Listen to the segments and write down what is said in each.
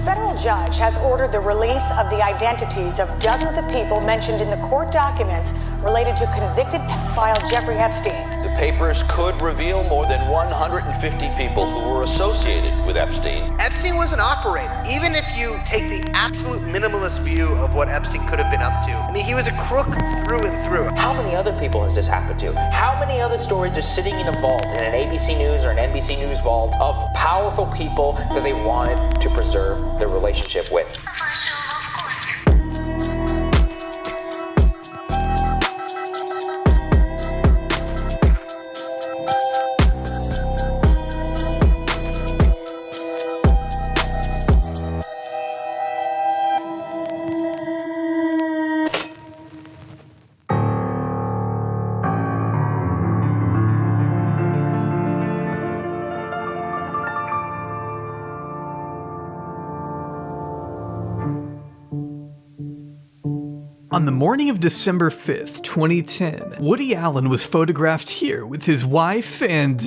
federal judge has ordered the release of the identities of dozens of people mentioned in the court documents related to convicted pedophile Jeffrey Epstein. The papers could reveal more than 150 people who were associated with Epstein. Epstein was an operator. Even if you take the absolute minimalist view of what Epstein could have been up to, I mean, he was a crook through and through. How many other people has this happened to? How many other stories are sitting in a vault, in an ABC News or an NBC News vault, of powerful people that they wanted to preserve their relationship with? On the morning of December 5th, 2010, Woody Allen was photographed here with his wife and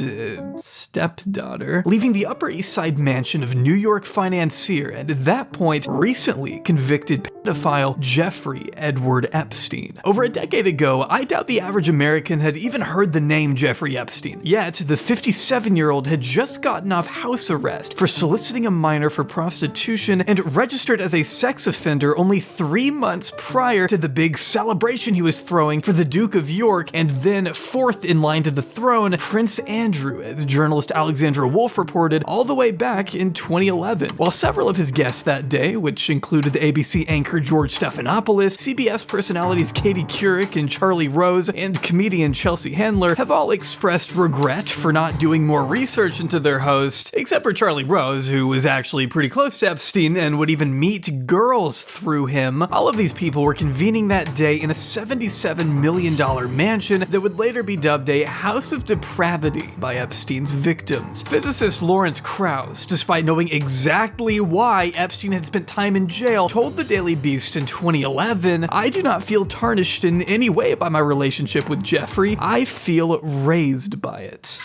stepdaughter, leaving the Upper East Side mansion of New York financier and at that point recently convicted pedophile Jeffrey Edward Epstein. Over a decade ago, I doubt the average American had even heard the name Jeffrey Epstein. Yet, the 57-year-old had just gotten off house arrest for soliciting a minor for prostitution and registered as a sex offender only 3 months prior to the big celebration he was throwing for the Duke of York, and then fourth in line to the throne, Prince Andrew, as journalist Alexandra Wolf reported all the way back in 2011. While several of his guests that day, which included the ABC anchor George Stephanopoulos, CBS personalities Katie Couric and Charlie Rose, and comedian Chelsea Handler, have all expressed regret for not doing more research into their host, except for Charlie Rose, who was actually pretty close to Epstein and would even meet girls through him. All of these people were convening that day in a $77 million mansion that would later be dubbed a House of Depravity by Epstein's victims. Physicist Lawrence Krauss, despite knowing exactly why Epstein had spent time in jail, told the Daily Beast in 2011, "I do not feel tarnished in any way by my relationship with Jeffrey. I feel raised by it."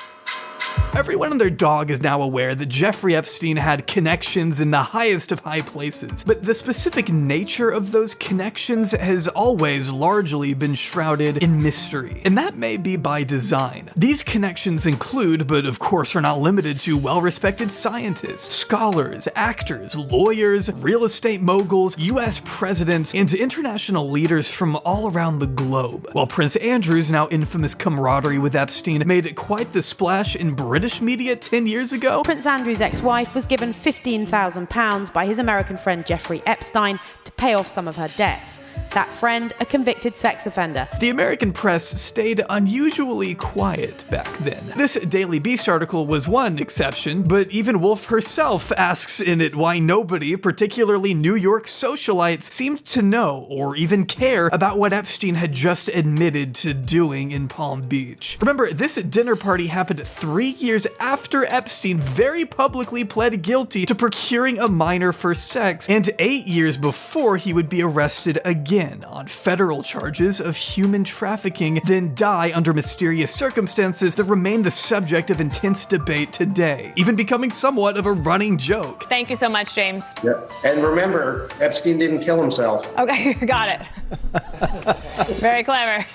Everyone and their dog is now aware that Jeffrey Epstein had connections in the highest of high places, but the specific nature of those connections has always largely been shrouded in mystery, and that may be by design. These connections include, but of course are not limited to, well-respected scientists, scholars, actors, lawyers, real estate moguls, US presidents, and international leaders from all around the globe. While Prince Andrew's now infamous camaraderie with Epstein made quite the splash in British media 10 years ago, Prince Andrew's ex-wife was given £15,000 by his American friend Jeffrey Epstein to pay off some of her debts. That friend, a convicted sex offender. The American press stayed unusually quiet back then. This Daily Beast article was one exception, but even Wolf herself asks in it why nobody, particularly New York socialites, seemed to know or even care about what Epstein had just admitted to doing in Palm Beach. Remember, this dinner party happened 3 years after Epstein very publicly pled guilty to procuring a minor for sex, and 8 years before he would be arrested again on federal charges of human trafficking, then die under mysterious circumstances that remain the subject of intense debate today, even becoming somewhat of a running joke. Thank you so much, James. Yep. And remember, Epstein didn't kill himself. Okay, got it. Very clever.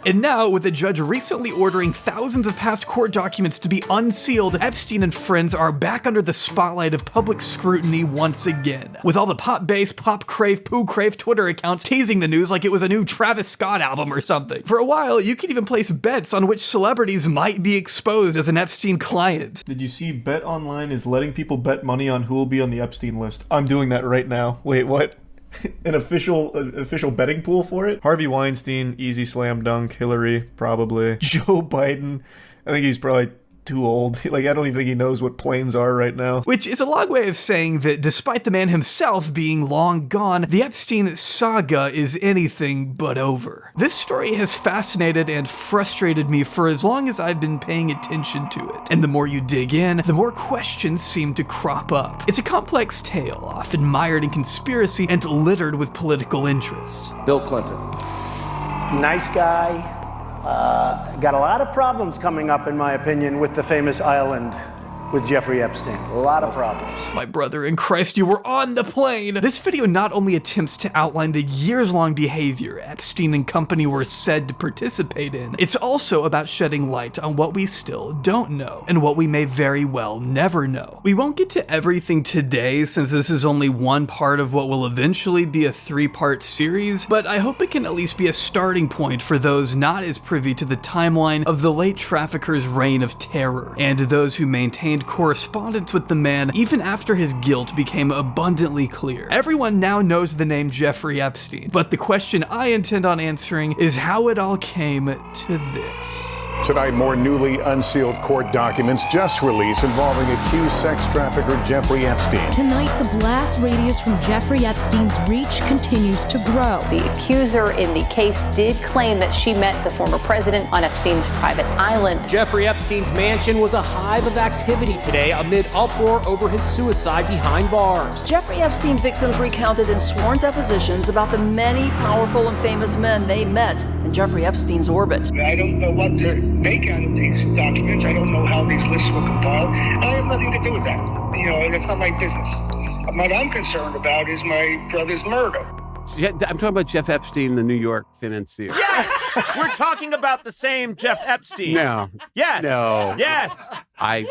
And now, with the judge recently ordering thousands of past court documents to be unsealed, Epstein and friends are back under the spotlight of public scrutiny once again, with all the pop-based, pop-crave, poo-crave Twitter accounts teasing the news like it was a new Travis Scott album or something. For a while, you could even place bets on which celebrities might be exposed as an Epstein client. Did you see Bet Online is letting people bet money on who will be on the Epstein list? I'm doing that right now. Wait, what? An official betting pool for it? Harvey Weinstein, easy slam dunk. Hillary, probably. Joe Biden, I think he's probably too old. Like, I don't even think he knows what planes are right now. Which is a long way of saying that despite the man himself being long gone, the Epstein Saga is anything but over. This story has fascinated and frustrated me for as long as I've been paying attention to it. And the more you dig in, the more questions seem to crop up. It's a complex tale, often mired in conspiracy and littered with political interests. Bill Clinton. Nice guy. Got a lot of problems coming up, in my opinion, with the famous island with Jeffrey Epstein. A lot of problems. My brother in Christ, you were on the plane! This video not only attempts to outline the years-long behavior Epstein and company were said to participate in, it's also about shedding light on what we still don't know, and what we may very well never know. We won't get to everything today, since this is only one part of what will eventually be a 3-part series, but I hope it can at least be a starting point for those not as privy to the timeline of the late trafficker's reign of terror, and those who maintained correspondence with the man even after his guilt became abundantly clear. Everyone now knows the name Jeffrey Epstein, but the question I intend on answering is how it all came to this. Tonight, more newly unsealed court documents just released involving accused sex trafficker Jeffrey Epstein. Tonight, the blast radius from Jeffrey Epstein's reach continues to grow. The accuser in the case did claim that she met the former president on Epstein's private island. Jeffrey Epstein's mansion was a hive of activity today amid uproar over his suicide behind bars. Jeffrey Epstein victims recounted in sworn depositions about the many powerful and famous men they met in Jeffrey Epstein's orbit. I don't know what to make out of these documents. I don't know how these lists were compiled. And I have nothing to do with that. You know, that's not my business. What I'm concerned about is my brother's murder. I'm talking about Jeff Epstein, the New York financier. Yes! We're talking about the same Jeff Epstein. No. Yes. No. Yes. I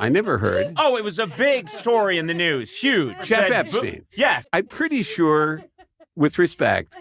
never heard. Oh, it was a big story in the news. Huge. Jeff Epstein. Yes. I'm pretty sure, with respect,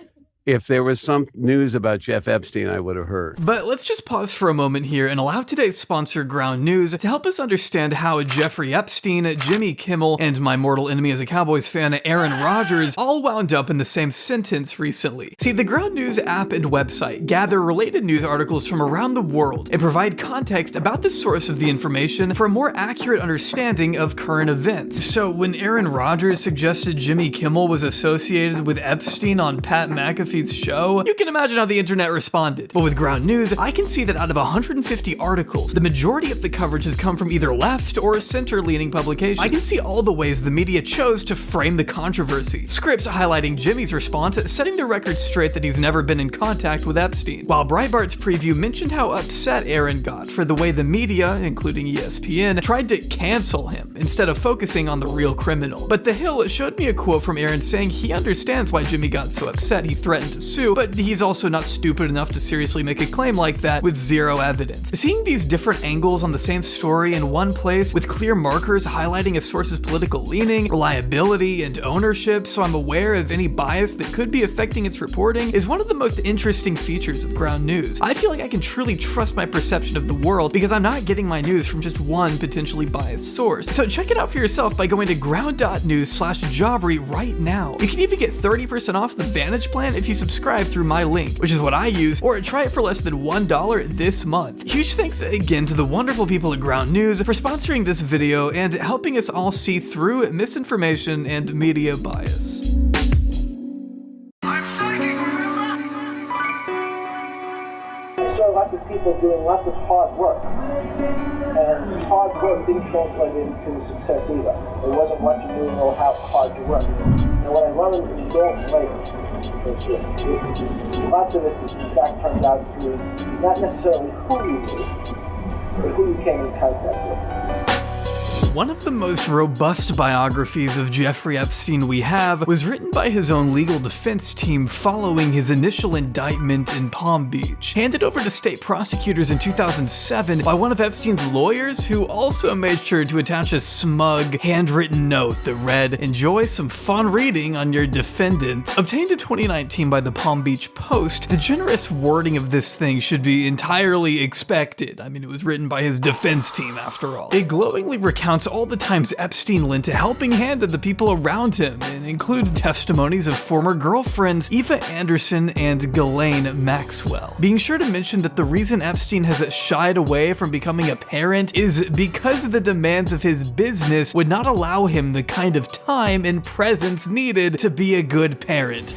if there was some news about Jeff Epstein, I would have heard. But let's just pause for a moment here and allow today's sponsor, Ground News, to help us understand how Jeffrey Epstein, Jimmy Kimmel, and my mortal enemy as a Cowboys fan, Aaron Rodgers, all wound up in the same sentence recently. See, the Ground News app and website gather related news articles from around the world and provide context about the source of the information for a more accurate understanding of current events. So when Aaron Rodgers suggested Jimmy Kimmel was associated with Epstein on Pat McAfee's show, you can imagine how the internet responded. But with Ground News, I can see that out of 150 articles, the majority of the coverage has come from either left or center-leaning publications. I can see all the ways the media chose to frame the controversy. Scripts highlighting Jimmy's response, setting the record straight that he's never been in contact with Epstein, while Breitbart's preview mentioned how upset Aaron got for the way the media, including ESPN, tried to cancel him instead of focusing on the real criminal. But The Hill showed me a quote from Aaron saying he understands why Jimmy got so upset he threatened to sue, but he's also not stupid enough to seriously make a claim like that with zero evidence. Seeing these different angles on the same story in one place with clear markers highlighting a source's political leaning, reliability, and ownership, so I'm aware of any bias that could be affecting its reporting, is one of the most interesting features of Ground News. I feel like I can truly trust my perception of the world because I'm not getting my news from just one potentially biased source. So check it out for yourself by going to ground.news/Jobbery right now. You can even get 30% off the Vantage plan if you subscribe through my link, which is what I use, or try it for less than $1 this month. Huge thanks again to the wonderful people at Ground News for sponsoring this video and helping us all see through misinformation and media bias. Lots of people doing lots of hard work, and hard work didn't translate into success either. It wasn't what you're doing or how hard you work. And what I learned in Dalton later is lots of it, in fact, turns out to be not necessarily who you knew, but who you came in contact with. One of the most robust biographies of Jeffrey Epstein we have was written by his own legal defense team following his initial indictment in Palm Beach, handed over to state prosecutors in 2007 by one of Epstein's lawyers, who also made sure to attach a smug, handwritten note that read, "Enjoy some fun reading on your defendant." Obtained in 2019 by the Palm Beach Post, the generous wording of this thing should be entirely expected. I mean, it was written by his defense team after all. It glowingly recounts all the times Epstein lent a helping hand to the people around him, and includes testimonies of former girlfriends Eva Anderson and Ghislaine Maxwell. Being sure to mention that the reason Epstein has shied away from becoming a parent is because the demands of his business would not allow him the kind of time and presence needed to be a good parent.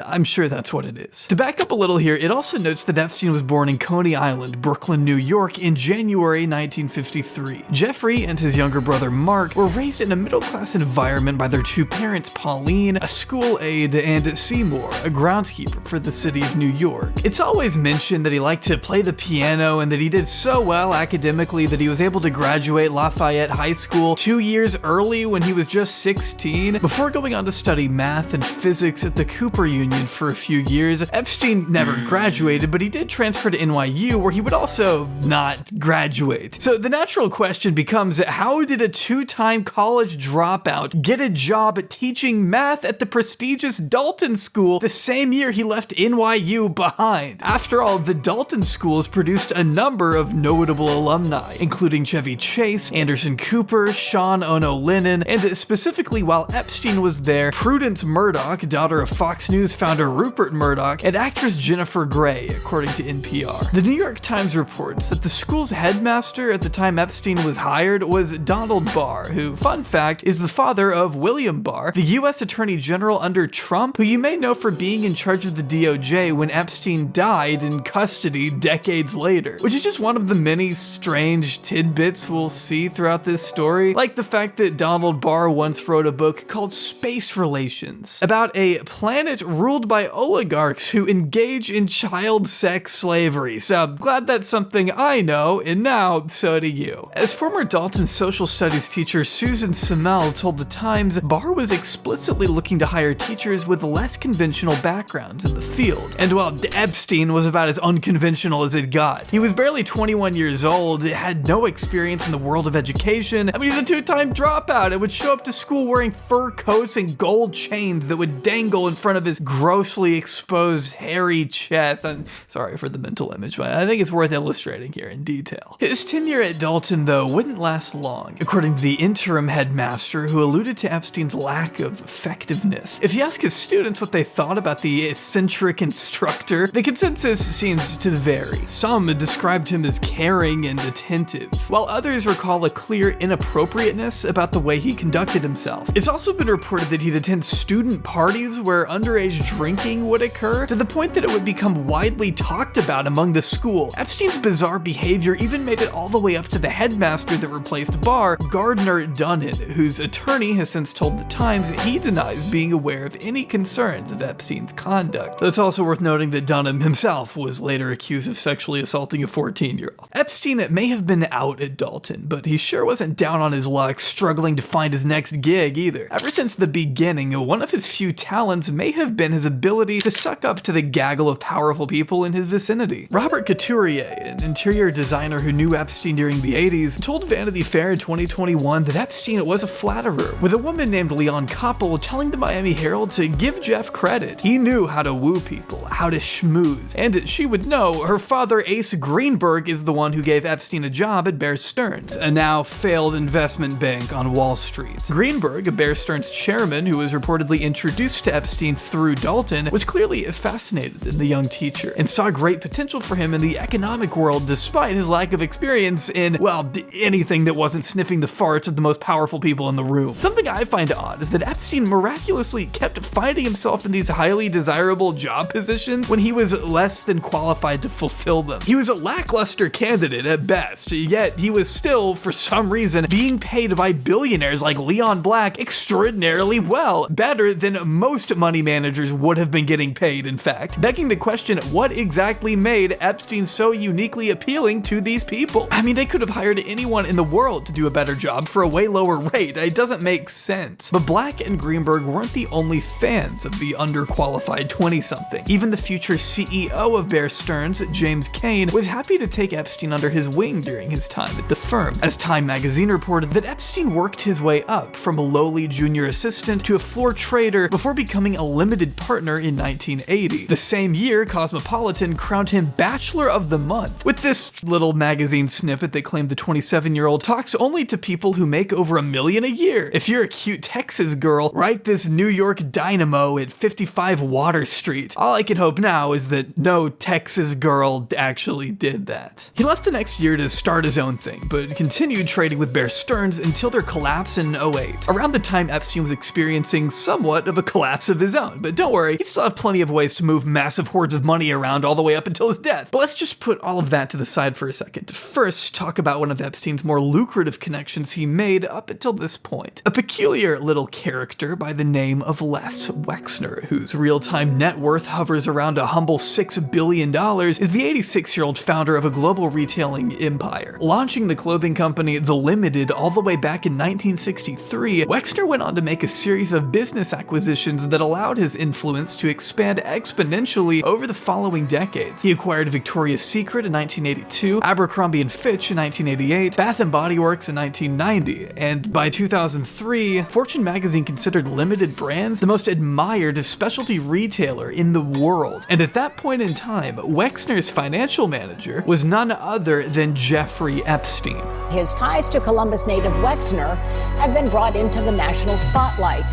I'm sure that's what it is. To back up a little here, it also notes that Epstein was born in Coney Island, Brooklyn, New York in January 1953. Jeffrey and his younger brother Mark were raised in a middle-class environment by their two parents, Pauline, a school aide, and Seymour, a groundskeeper for the city of New York. It's always mentioned that he liked to play the piano and that he did so well academically that he was able to graduate Lafayette High School 2 years early when he was just 16, before going on to study math and physics at the Cooper Union for a few years. Epstein never graduated, but he did transfer to NYU, where he would also not graduate. So the natural question becomes, how did a two-time college dropout get a job teaching math at the prestigious Dalton School the same year he left NYU behind? After all, the Dalton schools produced a number of notable alumni, including Chevy Chase, Anderson Cooper, Sean Ono Lennon, and specifically while Epstein was there, Prudence Murdoch, daughter of Fox News founder Rupert Murdoch, and actress Jennifer Grey, according to NPR. The New York Times reports that the school's headmaster at the time Epstein was hired was Donald Barr, who, fun fact, is the father of William Barr, the U.S. Attorney General under Trump, who you may know for being in charge of the DOJ when Epstein died in custody decades later, which is just one of the many strange tidbits we'll see throughout this story, like the fact that Donald Barr once wrote a book called Space Relations, about a planet ruled by oligarchs who engage in child sex slavery. So I'm glad that's something I know, and now so do you. As former Dalton social studies teacher Susan Semel told The Times, Barr was explicitly looking to hire teachers with less conventional backgrounds in the field. And while Epstein was about as unconventional as it got, he was barely 21 years old, had no experience in the world of education. I mean, he's a two-time dropout and would show up to school wearing fur coats and gold chains that would dangle in front of his grossly exposed hairy chest. I'm sorry for the mental image, but I think it's worth illustrating here in detail. His tenure at Dalton, though, wouldn't last long, according to the interim headmaster, who alluded to Epstein's lack of effectiveness. If you ask his students what they thought about the eccentric instructor, the consensus seems to vary. Some described him as caring and attentive, while others recall a clear inappropriateness about the way he conducted himself. It's also been reported that he'd attend student parties where underage drinking would occur, to the point that it would become widely talked about among the school. Epstein's bizarre behavior even made it all the way up to the headmaster that replaced Barr, Gardner Dunnan, whose attorney has since told The Times he denies being aware of any concerns of Epstein's conduct. It's also worth noting that Dunham himself was later accused of sexually assaulting a 14-year-old. Epstein may have been out at Dalton, but he sure wasn't down on his luck, struggling to find his next gig either. Ever since the beginning, one of his few talents may have been his ability to suck up to the gaggle of powerful people in his vicinity. Robert Couturier, an interior designer who knew Epstein during the 80s, told Vanity Fair in 2021 that Epstein was a flatterer, with a woman named Leon Koppel telling the Miami Herald to give Jeff credit. He knew how to woo people, how to schmooze, and she would know her father, Ace Greenberg, is the one who gave Epstein a job at Bear Stearns, a now failed investment bank on Wall Street. Greenberg, a Bear Stearns chairman who was reportedly introduced to Epstein through Dalton, was clearly fascinated in the young teacher and saw great potential for him in the economic world despite his lack of experience in, well, anything that wasn't sniffing the farts of the most powerful people in the room. Something I find odd is that Epstein miraculously kept finding himself in these highly desirable job positions when he was less than qualified to fulfill them. He was a lackluster candidate at best, yet he was still, for some reason, being paid by billionaires like Leon Black extraordinarily well, better than most money managers would have been getting paid, in fact, begging the question, what exactly made Epstein so uniquely appealing to these people? I mean, they could have hired anyone in the world to do a better job for a way lower rate. It doesn't make sense. But Black and Greenberg weren't the only fans of the underqualified 20-something. Even the future CEO of Bear Stearns, James Kane, was happy to take Epstein under his wing during his time at the firm, as Time magazine reported that Epstein worked his way up from a lowly junior assistant to a floor trader before becoming a limited partner in 1980. The same year, Cosmopolitan crowned him Bachelor of the Month, with this little magazine snippet that claimed the 27-year-old talks only to people who make over $1 million a year. If you're a cute Texas girl, write this New York dynamo at 55 Water Street. All I can hope now is that no Texas girl actually did that. He left the next year to start his own thing, but continued trading with Bear Stearns until their collapse in 2008. Around the time Epstein was experiencing somewhat of a collapse of his own, but don't worry, he'd still have plenty of ways to move massive hordes of money around all the way up until his death. But let's just put all of that to the side for a second. First, talk about one of Epstein's more lucrative connections he made up until this point. A peculiar little character by the name of Les Wexner, whose real-time net worth hovers around a humble $6 billion, is the 86-year-old founder of a global retailing empire. Launching the clothing company The Limited all the way back in 1963, Wexner went on to make a series of business acquisitions that allowed his influence to expand exponentially over the following decades. He acquired Victoria's Secret in 1982, Abercrombie & Fitch in 1988, Bath & Body Works in 1990, and by 2003, Fortune magazine considered Limited Brands the most admired specialty retailer in the world. And at that point in time, Wexner's financial manager was none other than Jeffrey Epstein. His ties to Columbus native Wexner have been brought into the national spotlight.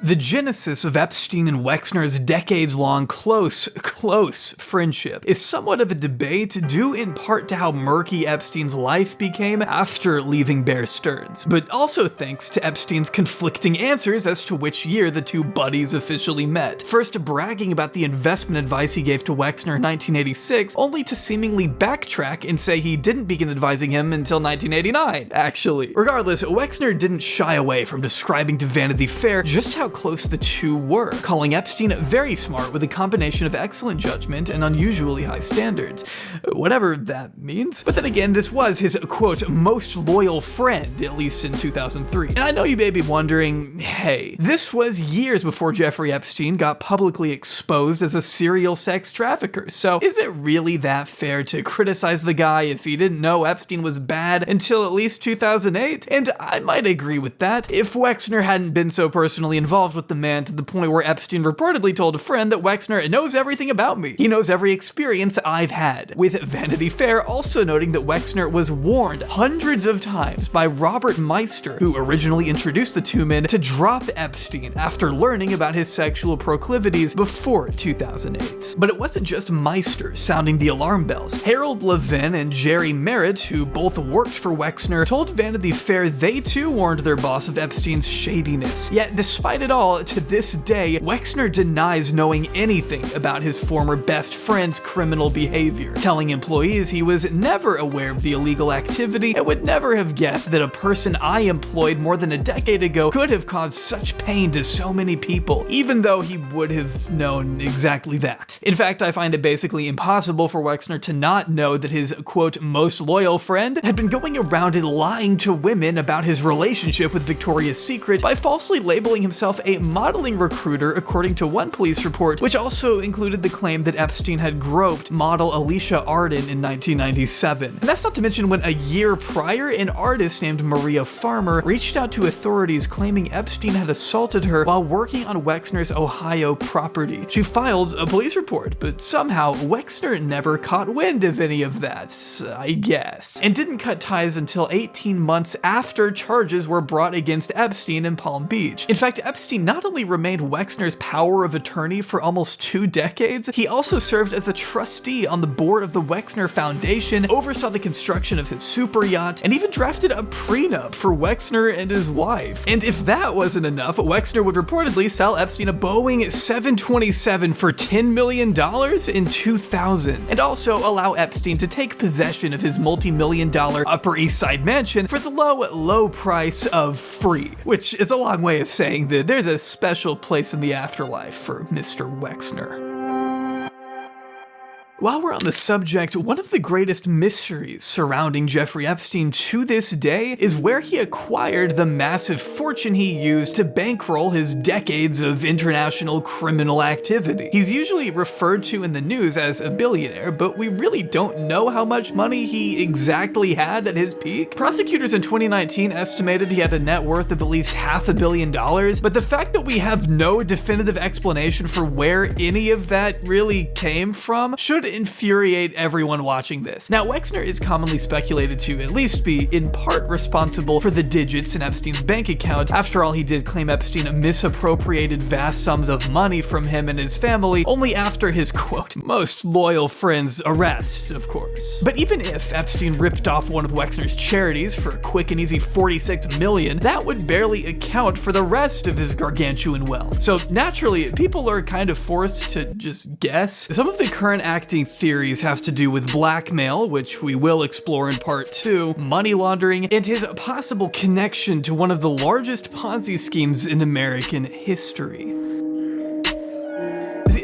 The genesis of Epstein and Wexner's decades-long close friendship is somewhat of a debate due in part to how murky Epstein's life became after leaving Bear Stearns, but also thanks to Epstein's conflicting answers as to which year the two buddies officially met. First bragging about the investment advice he gave to Wexner in 1986, only to seemingly backtrack and say he didn't begin advising him until 1989, actually. Regardless, Wexner didn't shy away from describing to Vanity Fair just how close the two were, calling Epstein very smart with a combination of excellent judgment and unusually high standards. Whatever that means. But then again, this was his, quote, most loyal friend, at least in 2003. And I know you may be wondering, hey, this was years before Jeffrey Epstein got publicly exposed as a serial sex trafficker, so is it really that fair to criticize the guy if he didn't know Epstein was bad until at least 2008? And I might agree with that, if Wexner hadn't been so personally involved with the man to the point where Epstein reportedly told a friend that Wexner knows everything about me. He knows every experience I've had. With Vanity Fair also noting that Wexner was warned hundreds of times by Robert Meister, who originally introduced the two men, to drop Epstein after learning about his sexual proclivities before 2008. But it wasn't just Meister sounding the alarm bells. Harold Levin and Jerry Merritt, who both worked for Wexner, told Vanity Fair they too warned their boss of Epstein's shadiness. Yet despite it all, to this day, Wexner denies knowing anything about his former best friend's criminal behavior, telling employees he was never aware of the illegal activity and would never have guessed that a person I employed more than a decade ago could have caused such pain to so many people, even though he would have known exactly that. In fact, I find it basically impossible for Wexner to not know that his, quote, most loyal friend had been going around and lying to women about his relationship with Victoria's Secret by falsely labeling himself a modeling recruiter, according to one police report, which also included the claim that Epstein had groped model Alicia Arden in 1997. And that's not to mention when a year prior, an artist named Maria Farmer reached out to authorities claiming Epstein had assaulted her while working on Wexner's Ohio property. She filed a police report, but somehow Wexner never caught wind of any of that, I guess, and didn't cut ties until 18 months after charges were brought against Epstein in Palm Beach. In fact, Epstein not only remained Wexner's power of attorney for almost 2 decades, he also served as a trustee on the board of the Wexner Foundation, oversaw the construction of his super yacht, and even drafted a prenup for Wexner and his wife. And if that wasn't enough, Wexner would reportedly sell Epstein a Boeing 727 for $10 million in 2000, and also allow Epstein to take possession of his multi-million-dollar Upper East Side mansion for the low price of free, which is a long way of saying that there's a special place in the afterlife for Mr. Wexner. While we're on the subject, one of the greatest mysteries surrounding Jeffrey Epstein to this day is where he acquired the massive fortune he used to bankroll his decades of international criminal activity. He's usually referred to in the news as a billionaire, but we really don't know how much money he exactly had at his peak. Prosecutors in 2019 estimated he had a net worth of at least $500 million, but the fact that we have no definitive explanation for where any of that really came from should infuriate everyone watching this. Now, Wexner is commonly speculated to at least be in part responsible for the digits in Epstein's bank account. After all, he did claim Epstein misappropriated vast sums of money from him and his family only after his, quote, most loyal friend's arrest, of course. But even if Epstein ripped off one of Wexner's charities for a quick and easy $46 million, that would barely account for the rest of his gargantuan wealth. So naturally, people are kind of forced to just guess. Some of the current acting theories have to do with blackmail, which we will explore in part 2, money laundering, and his possible connection to one of the largest Ponzi schemes in American history.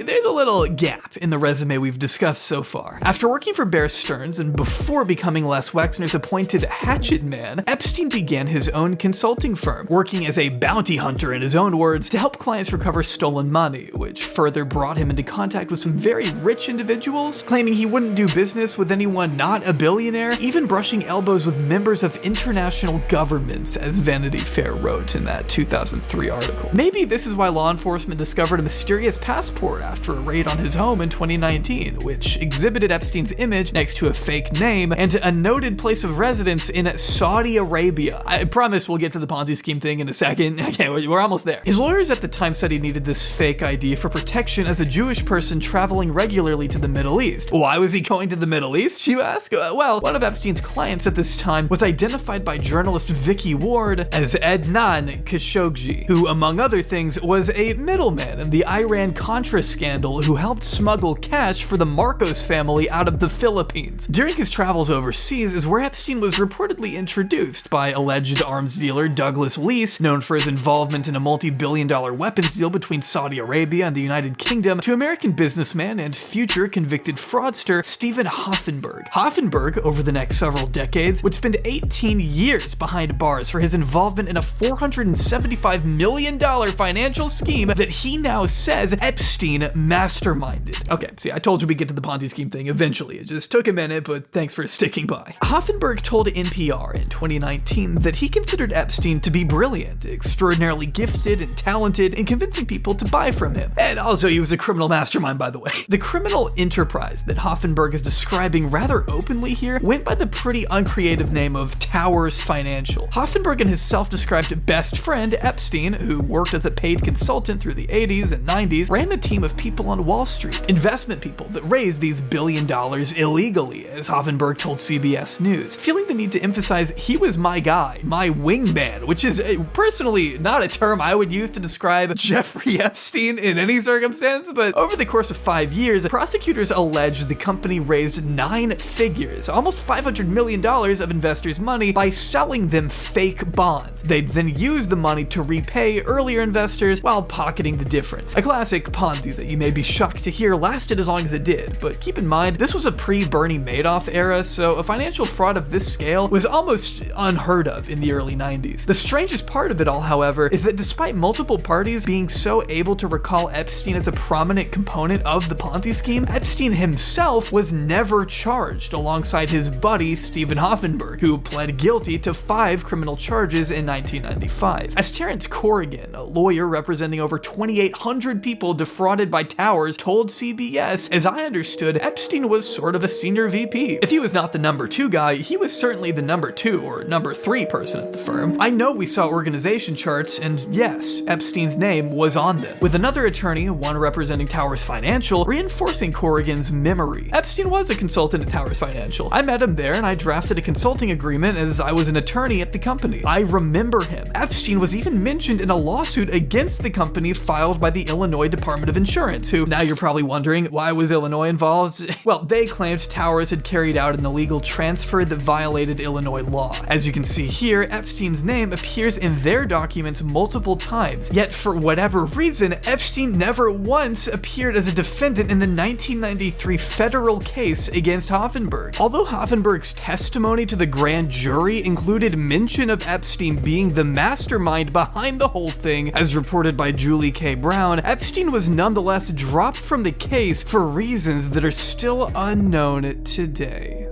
There's a little gap in the resume we've discussed so far. After working for Bear Stearns and before becoming Les Wexner's appointed hatchet man, Epstein began his own consulting firm, working as a bounty hunter in his own words to help clients recover stolen money, which further brought him into contact with some very rich individuals, claiming he wouldn't do business with anyone not a billionaire, even brushing elbows with members of international governments, as Vanity Fair wrote in that 2003 article. Maybe this is why law enforcement discovered a mysterious passport after a raid on his home in 2019, which exhibited Epstein's image next to a fake name and a noted place of residence in Saudi Arabia. I promise we'll get to the Ponzi scheme thing in a second. Okay, we're almost there. His lawyers at the time said he needed this fake ID for protection as a Jewish person traveling regularly to the Middle East. Why was he going to the Middle East, you ask? Well, one of Epstein's clients at this time was identified by journalist Vicky Ward as Adnan Khashoggi, who, among other things, was a middleman in the Iran-Contra scandal who helped smuggle cash for the Marcos family out of the Philippines. During his travels overseas is where Epstein was reportedly introduced by alleged arms dealer Douglas Leese, known for his involvement in a multi-billion-dollar weapons deal between Saudi Arabia and the United Kingdom, to American businessman and future convicted fraudster Stephen Hoffenberg. Hoffenberg, over the next several decades, would spend 18 years behind bars for his involvement in a $475 million financial scheme that he now says Epstein masterminded. Okay, see, I told you we'd get to the Ponzi scheme thing eventually. It just took a minute, but thanks for sticking by. Hoffenberg told NPR in 2019 that he considered Epstein to be brilliant, extraordinarily gifted and talented in convincing people to buy from him. And also, he was a criminal mastermind, by the way. The criminal enterprise that Hoffenberg is describing rather openly here went by the pretty uncreative name of Towers Financial. Hoffenberg and his self-described best friend, Epstein, who worked as a paid consultant through the 80s and 90s, ran a team of people on Wall Street, investment people that raised these $1 billion illegally, as Hoffenberg told CBS News, feeling the need to emphasize he was my guy, my wingman, which is personally not a term I would use to describe Jeffrey Epstein in any circumstance, but over the course of 5 years, prosecutors alleged the company raised 9 figures, almost $500 million of investors' money by selling them fake bonds. They'd then use the money to repay earlier investors while pocketing the difference. A classic Ponzi that you may be shocked to hear lasted as long as it did, but keep in mind, this was a pre-Bernie Madoff era, so a financial fraud of this scale was almost unheard of in the early 90s. The strangest part of it all, however, is that despite multiple parties being so able to recall Epstein as a prominent component of the Ponzi scheme, Epstein himself was never charged alongside his buddy Stephen Hoffenberg, who pled guilty to 5 criminal charges in 1995. As Terrence Corrigan, a lawyer representing over 2,800 people defrauded by Towers, told CBS, as I understood, Epstein was sort of a senior VP. If he was not the number 2 guy, he was certainly the number 2 or number 3 person at the firm. I know we saw organization charts, and yes, Epstein's name was on them, with another attorney, one representing Towers Financial, reinforcing Corrigan's memory. Epstein was a consultant at Towers Financial. I met him there and I drafted a consulting agreement as I was an attorney at the company. I remember him. Epstein was even mentioned in a lawsuit against the company filed by the Illinois Department of Insurance, who, now you're probably wondering, why was Illinois involved? Well, they claimed Towers had carried out an illegal transfer that violated Illinois law. As you can see here, Epstein's name appears in their documents multiple times, yet for whatever reason, Epstein never once appeared as a defendant in the 1993 federal case against Hoffenberg. Although Hoffenberg's testimony to the grand jury included mention of Epstein being the mastermind behind the whole thing, as reported by Julie K. Brown, Epstein was nonetheless dropped from the case for reasons that are still unknown today.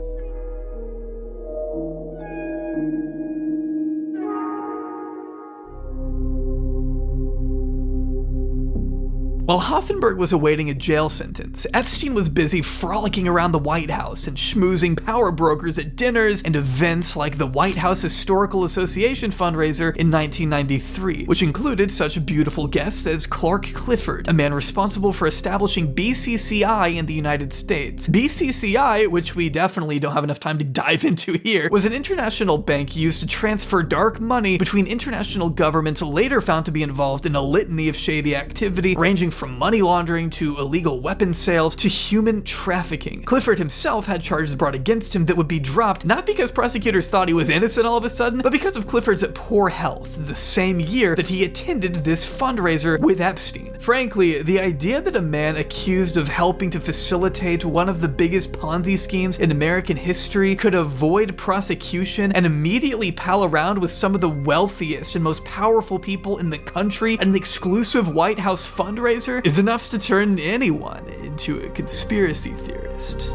While Hoffenberg was awaiting a jail sentence, Epstein was busy frolicking around the White House and schmoozing power brokers at dinners and events like the White House Historical Association fundraiser in 1993, which included such beautiful guests as Clark Clifford, a man responsible for establishing BCCI in the United States. BCCI, which we definitely don't have enough time to dive into here, was an international bank used to transfer dark money between international governments later found to be involved in a litany of shady activity ranging from money laundering to illegal weapons sales to human trafficking. Clifford himself had charges brought against him that would be dropped not because prosecutors thought he was innocent all of a sudden, but because of Clifford's poor health the same year that he attended this fundraiser with Epstein. Frankly, the idea that a man accused of helping to facilitate one of the biggest Ponzi schemes in American history could avoid prosecution and immediately pal around with some of the wealthiest and most powerful people in the country at an exclusive White House fundraiser is enough to turn anyone into a conspiracy theorist.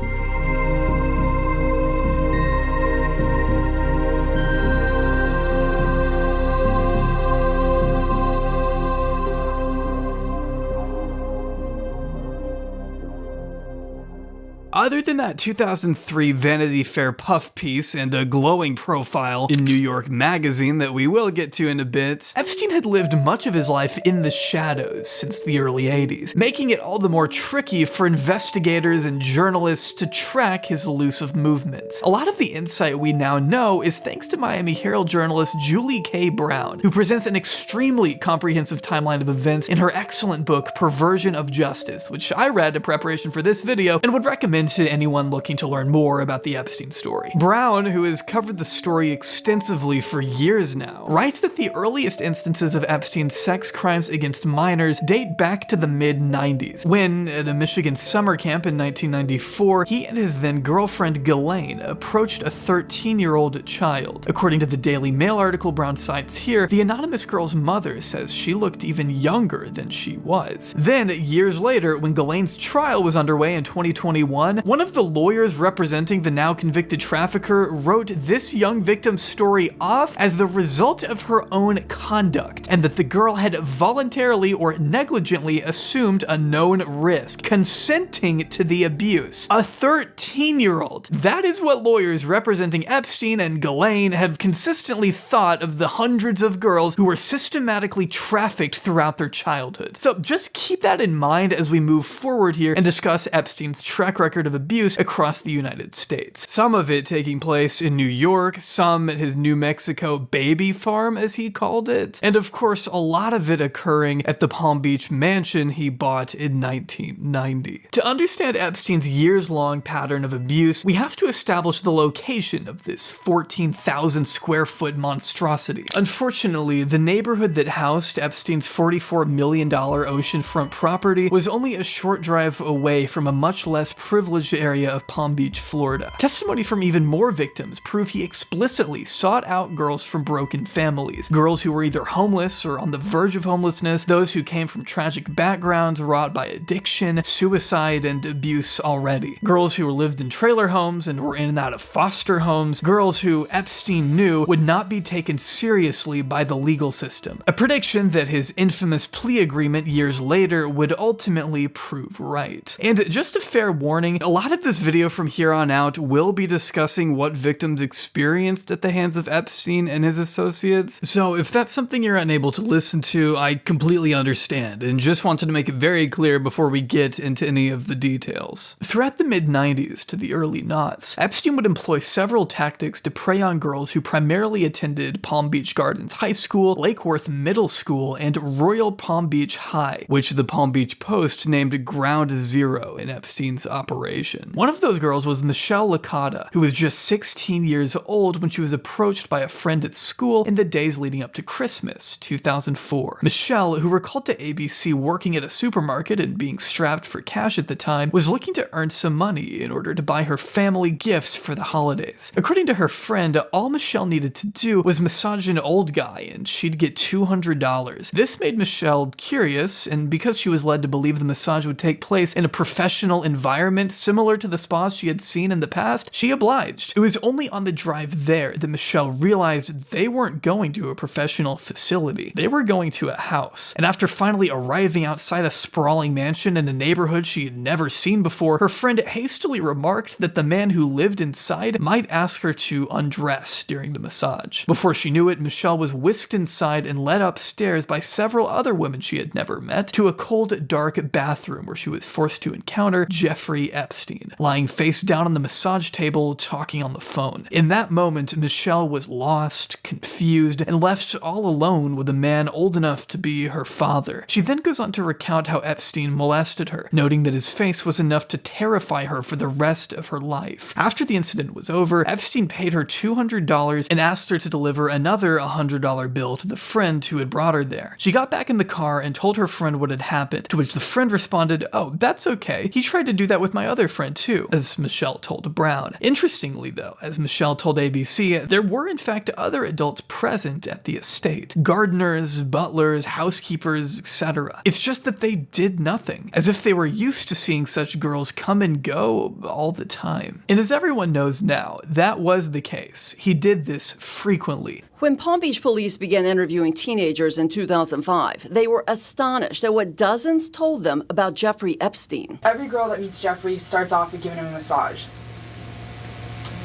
Other than that 2003 Vanity Fair puff piece and a glowing profile in New York Magazine that we will get to in a bit, Epstein had lived much of his life in the shadows since the early 80s, making it all the more tricky for investigators and journalists to track his elusive movements. A lot of the insight we now know is thanks to Miami Herald journalist Julie K. Brown, who presents an extremely comprehensive timeline of events in her excellent book Perversion of Justice, which I read in preparation for this video and would recommend to anyone looking to learn more about the Epstein story. Brown, who has covered the story extensively for years now, writes that the earliest instances of Epstein's sex crimes against minors date back to the mid-90s, when, at a Michigan summer camp in 1994, he and his then-girlfriend Ghislaine approached a 13-year-old child. According to the Daily Mail article Brown cites here, the anonymous girl's mother says she looked even younger than she was. Then, years later, when Ghislaine's trial was underway in 2021, one of the lawyers representing the now convicted trafficker wrote this young victim's story off as the result of her own conduct, and that the girl had voluntarily or negligently assumed a known risk, consenting to the abuse. A 13-year-old. That is what lawyers representing Epstein and Ghislaine have consistently thought of the hundreds of girls who were systematically trafficked throughout their childhood. So just keep that in mind as we move forward here and discuss Epstein's track record of abuse across the United States. Some of it taking place in New York, some at his New Mexico baby farm, as he called it, and of course a lot of it occurring at the Palm Beach mansion he bought in 1990. To understand Epstein's years-long pattern of abuse, we have to establish the location of this 14,000 square foot monstrosity. Unfortunately, the neighborhood that housed Epstein's $44 million oceanfront property was only a short drive away from a much less privileged area of Palm Beach, Florida. Testimony from even more victims prove he explicitly sought out girls from broken families, girls who were either homeless or on the verge of homelessness, those who came from tragic backgrounds wrought by addiction, suicide, and abuse already, girls who lived in trailer homes and were in and out of foster homes, girls who Epstein knew would not be taken seriously by the legal system, a prediction that his infamous plea agreement years later would ultimately prove right. And just a fair warning, a lot of this video from here on out will be discussing what victims experienced at the hands of Epstein and his associates, so if that's something you're unable to listen to, I completely understand, and just wanted to make it very clear before we get into any of the details. Throughout the mid-90s to the early noughts, Epstein would employ several tactics to prey on girls who primarily attended Palm Beach Gardens High School, Lake Worth Middle School, and Royal Palm Beach High, which the Palm Beach Post named Ground Zero in Epstein's operation. One of those girls was Michelle Licata, who was just 16 years old when she was approached by a friend at school in the days leading up to Christmas, 2004. Michelle, who recalled to ABC working at a supermarket and being strapped for cash at the time, was looking to earn some money in order to buy her family gifts for the holidays. According to her friend, all Michelle needed to do was massage an old guy and she'd get $200. This made Michelle curious, and because she was led to believe the massage would take place in a professional environment similar to the spas she had seen in the past, she obliged. It was only on the drive there that Michelle realized they weren't going to a professional facility. They were going to a house. And after finally arriving outside a sprawling mansion in a neighborhood she had never seen before, her friend hastily remarked that the man who lived inside might ask her to undress during the massage. Before she knew it, Michelle was whisked inside and led upstairs by several other women she had never met to a cold, dark bathroom where she was forced to encounter Jeffrey Epstein, lying face down on the massage table, talking on the phone. In that moment, Michelle was lost, confused, and left all alone with a man old enough to be her father. She then goes on to recount how Epstein molested her, noting that his face was enough to terrify her for the rest of her life. After the incident was over, Epstein paid her $200 and asked her to deliver another $100 bill to the friend who had brought her there. She got back in the car and told her friend what had happened, to which the friend responded, "Oh, that's okay. He tried to do that with my other friend too," as Michelle told Brown. Interestingly though, as Michelle told ABC, there were in fact other adults present at the estate. Gardeners, butlers, housekeepers, etc. It's just that they did nothing, as if they were used to seeing such girls come and go all the time. And as everyone knows now, that was the case. He did this frequently. When Palm Beach police began interviewing teenagers in 2005, they were astonished at what dozens told them about Jeffrey Epstein. Every girl that meets Jeffrey starts off with giving him a massage.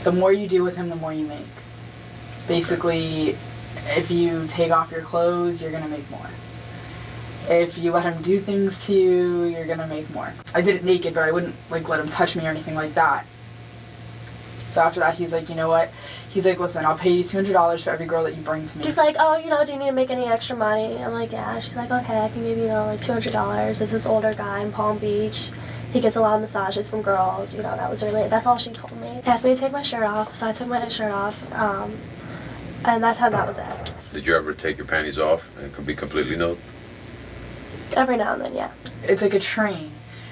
The more you do with him, the more you make. Basically, if you take off your clothes, you're gonna make more. If you let him do things to you, you're gonna make more. I did it naked, but I wouldn't let him touch me or anything like that. So after that, he's like, you know what? He's like, listen, I'll pay you $200 for every girl that you bring to me. She's like, oh, do you need to make any extra money? I'm like, yeah. She's like, okay, I can give you, like $200. It's this older guy in Palm Beach. He gets a lot of massages from girls. That was really, that's all she told me. He asked me to take my shirt off, so I took my shirt off, and that's how that was it. Did you ever take your panties off and be completely nude? Every now and then, yeah. It's like a train.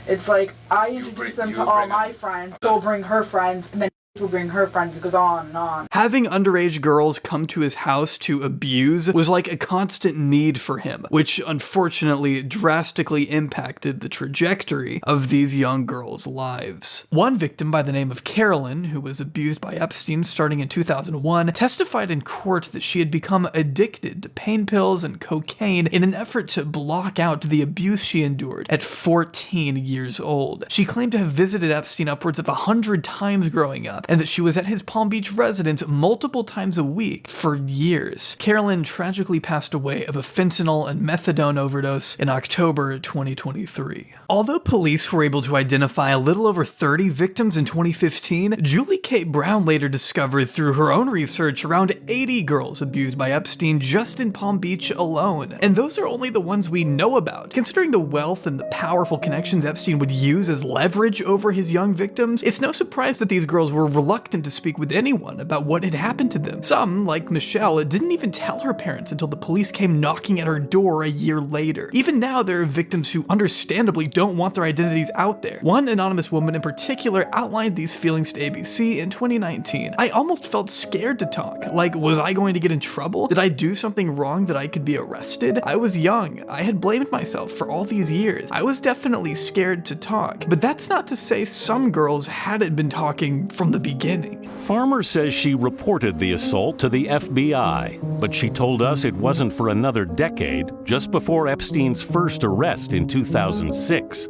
It's like, I introduce them to all my friends, she'll bring her friends, and then will bring her friends. It goes on and on. Having underage girls come to his house to abuse was like a constant need for him, which unfortunately drastically impacted the trajectory of these young girls' lives. One victim by the name of Carolyn, who was abused by Epstein starting in 2001, testified in court that she had become addicted to pain pills and cocaine in an effort to block out the abuse she endured at 14 years old. She claimed to have visited Epstein upwards of 100 times growing up, and that she was at his Palm Beach residence multiple times a week for years. Carolyn tragically passed away of a fentanyl and methadone overdose in October 2023. Although police were able to identify a little over 30 victims in 2015, Julie Kate Brown later discovered through her own research around 80 girls abused by Epstein just in Palm Beach alone. And those are only the ones we know about. Considering the wealth and the powerful connections Epstein would use as leverage over his young victims, it's no surprise that these girls were reluctant to speak with anyone about what had happened to them. Some, like Michelle, didn't even tell her parents until the police came knocking at her door a year later. Even now, there are victims who understandably don't want their identities out there. One anonymous woman in particular outlined these feelings to ABC in 2019. "I almost felt scared to talk. Like, was I going to get in trouble? Did I do something wrong that I could be arrested? I was young. I had blamed myself for all these years. I was definitely scared to talk." But that's not to say some girls hadn't been talking from the beginning. Farmer says she reported the assault to the FBI, but she told us it wasn't for another decade, just before Epstein's first arrest in 2006,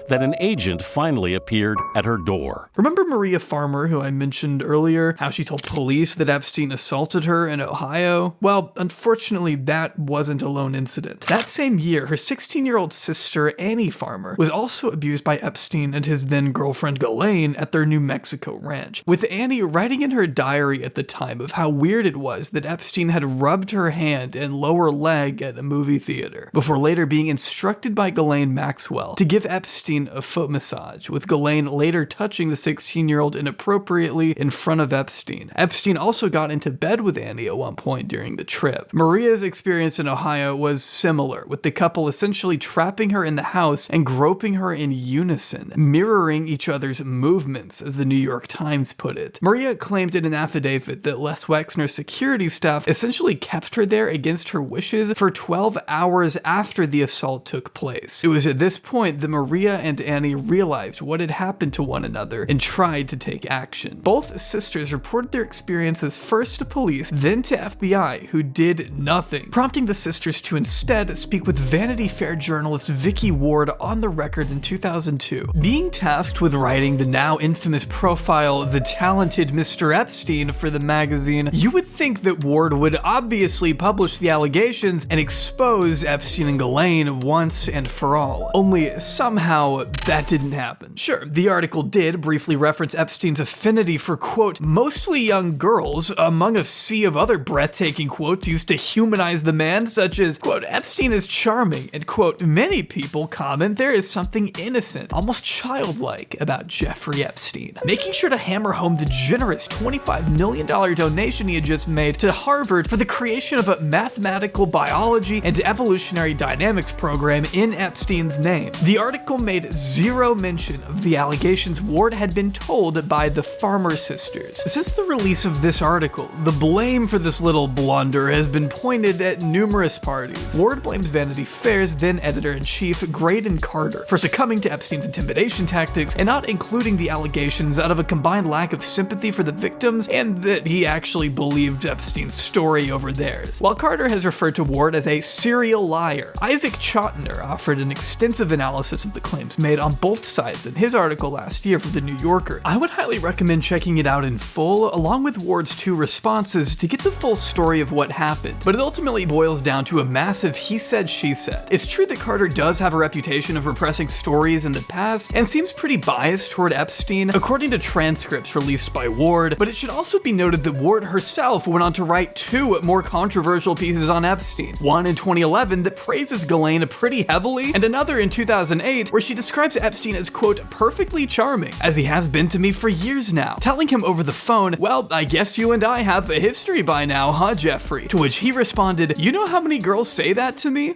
that an agent finally appeared at her door. Remember Maria Farmer, who I mentioned earlier, how she told police that Epstein assaulted her in Ohio? Well, unfortunately, that wasn't a lone incident. That same year, her 16-year-old sister, Annie Farmer, was also abused by Epstein and his then-girlfriend Ghislaine at their New Mexico ranch, with Annie writing in her diary at the time of how weird it was that Epstein had rubbed her hand and lower leg at a movie theater, before later being instructed by Ghislaine Maxwell to give Epstein a foot massage, with Ghislaine later touching the 16-year-old inappropriately in front of Epstein. Epstein also got into bed with Annie at one point during the trip. Maria's experience in Ohio was similar, with the couple essentially trapping her in the house and groping her in unison, mirroring each other's movements, as the New York Times put it. Maria claimed in an affidavit that Les Wexner's security staff essentially kept her there against her wishes for 12 hours after the assault took place. It was at this point that Maria and Annie realized what had happened to one another and tried to take action. Both sisters reported their experiences first to police, then to FBI, who did nothing, prompting the sisters to instead speak with Vanity Fair journalist Vicky Ward on the record in 2002. Being tasked with writing the now infamous profile The Talented Mr. Epstein for the magazine, you would think that Ward would obviously publish the allegations and expose Epstein and Ghislaine once and for all. Only somehow that didn't happen. Sure, the article did briefly reference Epstein's affinity for, quote, mostly young girls, among a sea of other breathtaking quotes used to humanize the man, such as, quote, Epstein is charming, and, quote, many people comment there is something innocent, almost childlike about Jeffrey Epstein. Making sure to hammer home the generous $25 million donation he had just made to Harvard for the creation of a mathematical biology and evolutionary dynamics program in Epstein's name. The article made zero mention of the allegations Ward had been told by the Farmer sisters. Since the release of this article, the blame for this little blunder has been pointed at numerous parties. Ward blames Vanity Fair's then editor-in-chief, Graydon Carter, for succumbing to Epstein's intimidation tactics and not including the allegations out of a combined lack of sympathy for the victims and that he actually believed Epstein's story over theirs. While Carter has referred to Ward as a serial liar, Isaac Chotiner offered an extensive analysis of the claims made on both sides in his article last year for The New Yorker. I would highly recommend checking it out in full, along with Ward's two responses, to get the full story of what happened, but it ultimately boils down to a massive he said, she said. It's true that Carter does have a reputation of repressing stories in the past, and seems pretty biased toward Epstein, according to transcripts released by Ward, but it should also be noted that Ward herself went on to write two more controversial pieces on Epstein. One in 2011 that praises Ghislaine pretty heavily, and another in 2008 where she describes Epstein as, quote, perfectly charming, as he has been to me for years now, telling him over the phone, well, I guess you and I have a history by now, huh, Jeffrey? To which he responded, you know how many girls say that to me?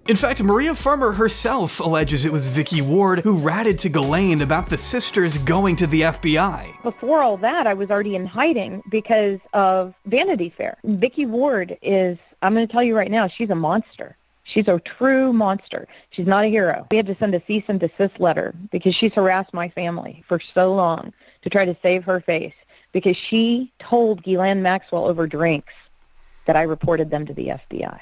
In fact, Maria Farmer herself alleges it was Vicky Ward who ratted to Ghislaine about the sisters going to the FBI. Before all that, I was already in hiding because of Vanity Fair. Vicky Ward is, I'm going to tell you right now, she's a monster. She's a true monster. She's not a hero. We had to send a cease and desist letter because she's harassed my family for so long to try to save her face, because she told Ghislaine Maxwell over drinks that I reported them to the FBI.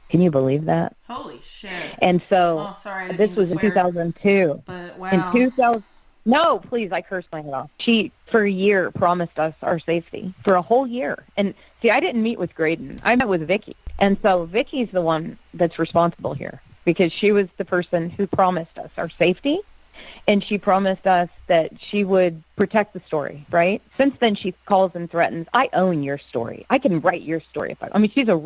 Can you believe that? Holy shit. And so this was in 2002. But wow. In 2000, no, please, I cursed my head off. She, for a year, promised us our safety. For a whole year. And see, I didn't meet with Graydon. I met with Vicky. And so Vicky's the one that's responsible here, because she was the person who promised us our safety, and she promised us that she would protect the story, right? Since then, she calls and threatens, I own your story. I can write your story if I mean, she's a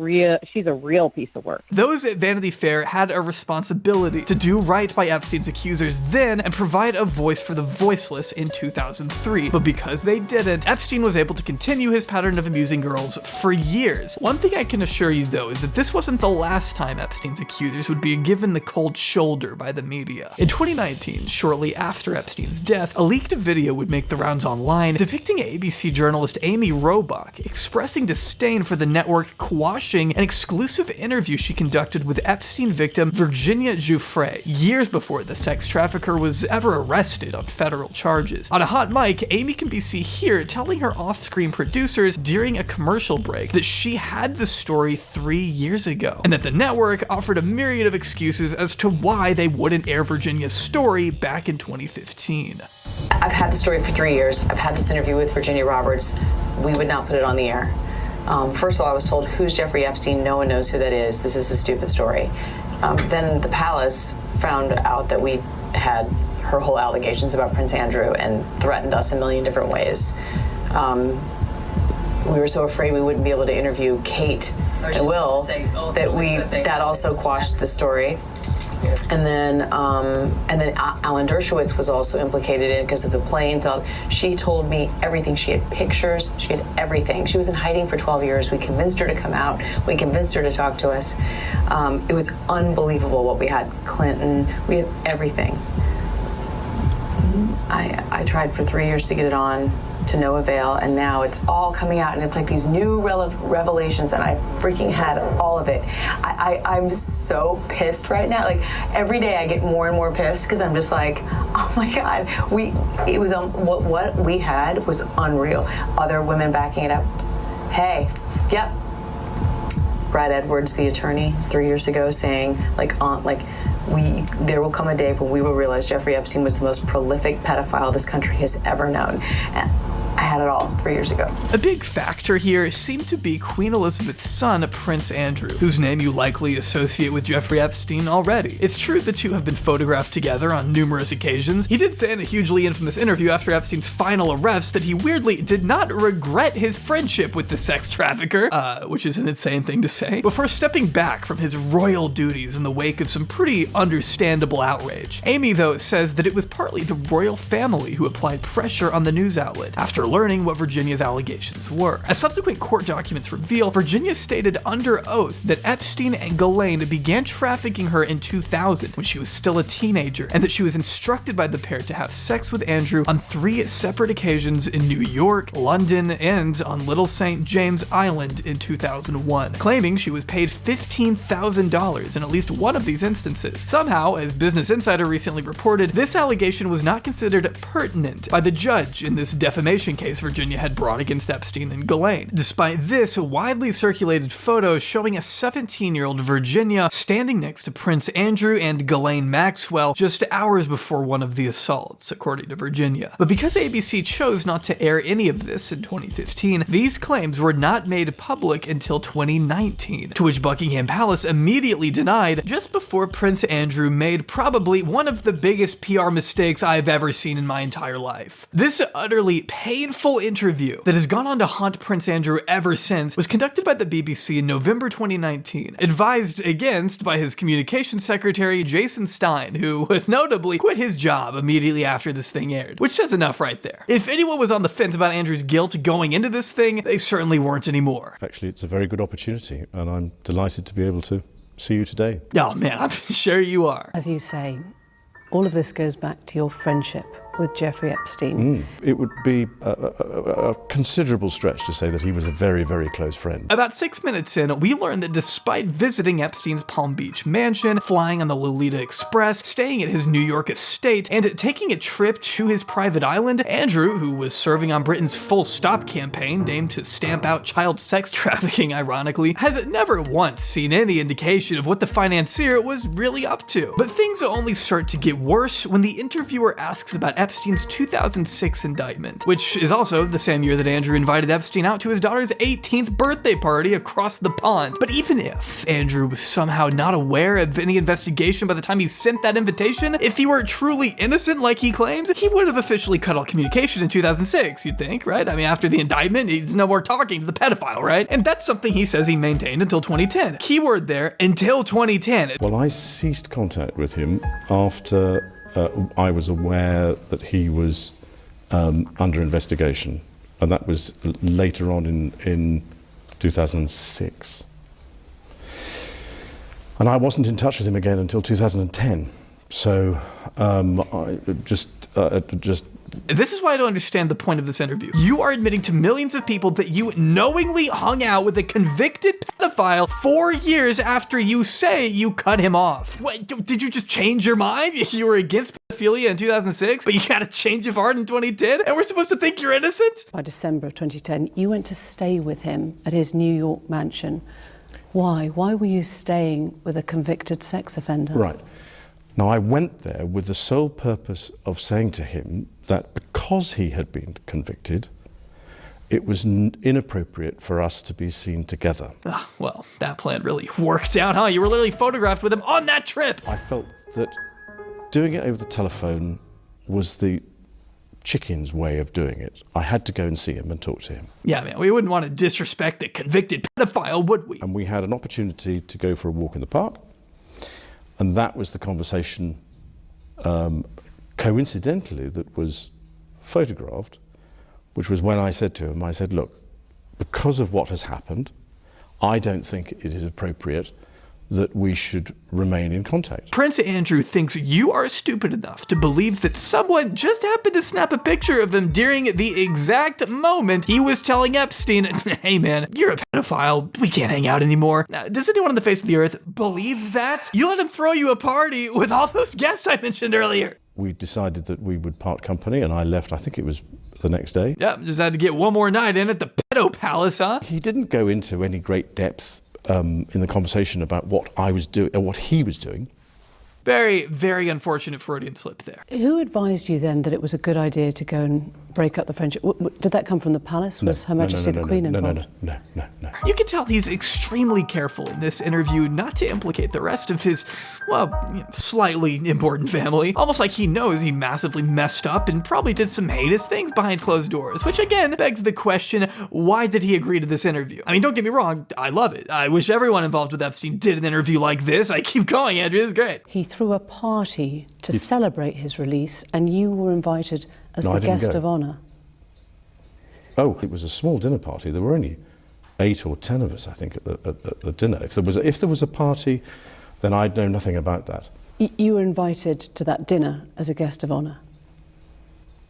real piece of work. Those at Vanity Fair had a responsibility to do right by Epstein's accusers then and provide a voice for the voiceless in 2003. But because they didn't, Epstein was able to continue his pattern of amusing girls for years. One thing I can assure you, though, is that this wasn't the last time Epstein's accusers would be given the cold shoulder by the media. In 2019, shortly after Epstein's death, a leaked video would make the rounds online depicting ABC journalist Amy Robach expressing disdain for the network quashing an exclusive interview she conducted with Epstein victim Virginia Giuffre years before the sex trafficker was ever arrested on federal charges. On a hot mic, Amy can be seen here telling her off-screen producers during a commercial break that she had the story 3 years ago, and that the network offered a myriad of excuses as to why they wouldn't air Virginia's story back in 2015. I've had the story for 3 years. I've had this interview with Virginia Roberts. We would not put it on the air. First of all, I was told, who's Jeffrey Epstein? No one knows who that is. This is a stupid story. Then the palace found out that we had her whole allegations about Prince Andrew and threatened us a million different ways. We were so afraid we wouldn't be able to interview Kate and Will that also quashed the story. And then Alan Dershowitz was also implicated in it because of the planes. She told me everything. She had pictures. She had everything. She was in hiding for 12 years. We convinced her to come out. We convinced her to talk to us. It was unbelievable what we had. Clinton. We had everything. I tried for 3 years to get it on. to no avail, and now it's all coming out, and it's like these new revelations, and I freaking had all of it. I'm so pissed right now. Like, every day I get more and more pissed because I'm just like, oh my God, it was what we had was unreal. Other women backing it up. Hey, yep. Brad Edwards, the attorney, 3 years ago, saying there will come a day when we will realize Jeffrey Epstein was the most prolific pedophile this country has ever known. And I had it all 3 years ago. A big factor here seemed to be Queen Elizabeth's son, Prince Andrew, whose name you likely associate with Jeffrey Epstein already. It's true the two have been photographed together on numerous occasions. He did say in a hugely infamous interview after Epstein's final arrest that he weirdly did not regret his friendship with the sex trafficker, which is an insane thing to say, before stepping back from his royal duties in the wake of some pretty understandable outrage. Amy, though, says that it was partly the royal family who applied pressure on the news outlet after learning what Virginia's allegations were. As subsequent court documents reveal, Virginia stated under oath that Epstein and Ghislaine began trafficking her in 2000 when she was still a teenager, and that she was instructed by the pair to have sex with Andrew on 3 separate occasions in New York, London, and on Little St. James Island in 2001, claiming she was paid $15,000 in at least one of these instances. Somehow, as Business Insider recently reported, this allegation was not considered pertinent by the judge in this defamation case Virginia had brought against Epstein and Ghislaine. Despite this, widely circulated photos showing a 17-year-old Virginia standing next to Prince Andrew and Ghislaine Maxwell just hours before one of the assaults, according to Virginia. But because ABC chose not to air any of this in 2015, these claims were not made public until 2019, to which Buckingham Palace immediately denied just before Prince Andrew made probably one of the biggest PR mistakes I've ever seen in my entire life. This utterly painful interview that has gone on to haunt Prince Andrew ever since was conducted by the BBC in November 2019, advised against by his communications secretary Jason Stein, who notably quit his job immediately after this thing aired, which says enough right there. If anyone was on the fence about Andrew's guilt going into this thing, they certainly weren't anymore. Actually, it's a very good opportunity, and I'm delighted to be able to see you today. Oh man, I'm sure you are. As you say, all of this goes back to your friendship with Jeffrey Epstein. It would be a considerable stretch to say that he was a very, very close friend. About 6 minutes in, we learned that despite visiting Epstein's Palm Beach mansion, flying on the Lolita Express, staying at his New York estate, and taking a trip to his private island, Andrew, who was serving on Britain's Full Stop campaign, aimed to stamp out child sex trafficking, ironically, has never once seen any indication of what the financier was really up to. But things only start to get worse when the interviewer asks about Epstein's 2006 indictment, which is also the same year that Andrew invited Epstein out to his daughter's 18th birthday party across the pond. But even if Andrew was somehow not aware of any investigation by the time he sent that invitation, if he were truly innocent like he claims, he would have officially cut all communication in 2006, you'd think, right? I mean, after the indictment, he's no more talking to the pedophile, right? And that's something he says he maintained until 2010. Keyword there, until 2010. Well, I ceased contact with him after I was aware that he was under investigation, and that was later on in 2006. And I wasn't in touch with him again until 2010. So I just This is why I don't understand the point of this interview. You are admitting to millions of people that you knowingly hung out with a convicted pedophile 4 years after you say you cut him off. What, did you just change your mind? You were against pedophilia in 2006, but you got a change of heart in 2010, and we're supposed to think you're innocent? By December of 2010, you went to stay with him at his New York mansion. Why? Why were you staying with a convicted sex offender? Right. Now, I went there with the sole purpose of saying to him that because he had been convicted, it was inappropriate for us to be seen together. Well, that plan really worked out, huh? You were literally photographed with him on that trip. I felt that doing it over the telephone was the chicken's way of doing it. I had to go and see him and talk to him. Yeah, man, we wouldn't want to disrespect the convicted pedophile, would we? And we had an opportunity to go for a walk in the park. And that was the conversation, coincidentally, that was photographed, which was when I said to him, I said, look, because of what has happened, I don't think it is appropriate that we should remain in contact. Prince Andrew thinks you are stupid enough to believe that someone just happened to snap a picture of him during the exact moment he was telling Epstein, hey man, you're a pedophile, we can't hang out anymore. Now, does anyone on the face of the earth believe that? You let him throw you a party with all those guests I mentioned earlier. We decided that we would part company, and I left, I think it was the next day. Yep, just had to get one more night in at the pedo palace, huh? He didn't go into any great depth in the conversation about what I was doing, or what he was doing. Very, very unfortunate Freudian slip there. Who advised you then that it was a good idea to go and break up the friendship? Did that come from the palace? Was Her Majesty the Queen involved? No. You can tell he's extremely careful in this interview not to implicate the rest of his, well, slightly important family. Almost like he knows he massively messed up and probably did some heinous things behind closed doors, which again begs the question, why did he agree to this interview? I mean, don't get me wrong, I love it. I wish everyone involved with Epstein did an interview like this. I keep going, Andrew, this is great. He threw a party to celebrate his release, and you were invited as the guest of honour. Oh, it was a small dinner party. There were only 8 or 10 of us, I think, at the dinner. If there was a party, then I'd know nothing about that. You were invited to that dinner as a guest of honour?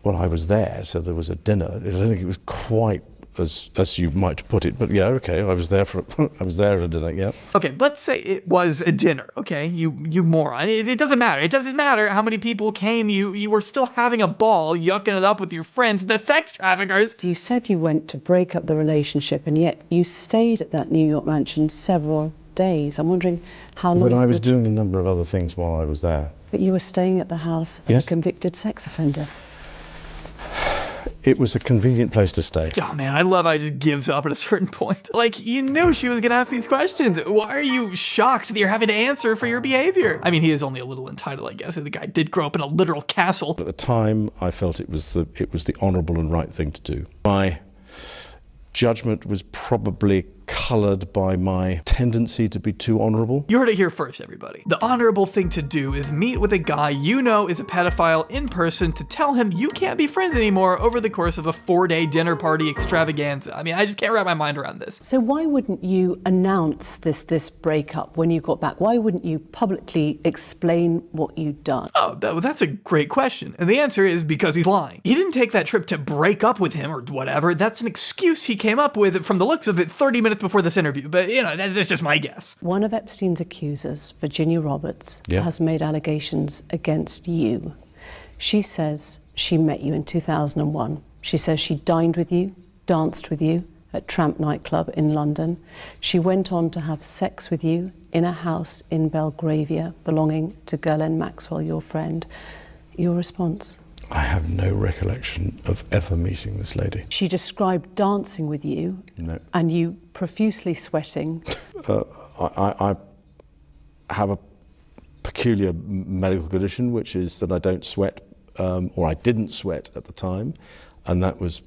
Well, I was there, so there was a dinner. I don't think it was quite as you might put it, but yeah, okay, I was there at a dinner, yeah. Okay, let's say it was a dinner, okay, you moron. It doesn't matter. It doesn't matter how many people came. You were still having a ball, yucking it up with your friends, the sex traffickers. You said you went to break up the relationship, and yet you stayed at that New York mansion several days. I'm wondering how long... But I was doing a number of other things while I was there. But you were staying at the house of a convicted sex offender. It was a convenient place to stay. Oh man, I love how he just gives up at a certain point. Like, you knew she was gonna ask these questions. Why are you shocked that you're having to answer for your behavior? I mean, he is only a little entitled, I guess. The guy did grow up in a literal castle. At the time, I felt it was the honourable and right thing to do. My judgment was probably coloured by my tendency to be too honourable. You heard it here first, everybody. The honourable thing to do is meet with a guy you know is a pedophile in person to tell him you can't be friends anymore over the course of a 4-day dinner party extravaganza. I mean, I just can't wrap my mind around this. So why wouldn't you announce this breakup when you got back? Why wouldn't you publicly explain what you'd done? Oh, that's a great question. And the answer is because he's lying. He didn't take that trip to break up with him or whatever. That's an excuse he came up with from the looks of it 30 minutes before this interview, but you know, that's just my guess. One of Epstein's accusers, Virginia Roberts, has made allegations against you. She says she met you in 2001. She says she dined with you, danced with you at Tramp nightclub in London. She went on to have sex with you in a house in Belgravia belonging to Ghislaine Maxwell, your friend. Your response? I have no recollection of ever meeting this lady. She described dancing with you and you profusely sweating. I have a peculiar medical condition, which is that I don't sweat, or I didn't sweat at the time, and that was,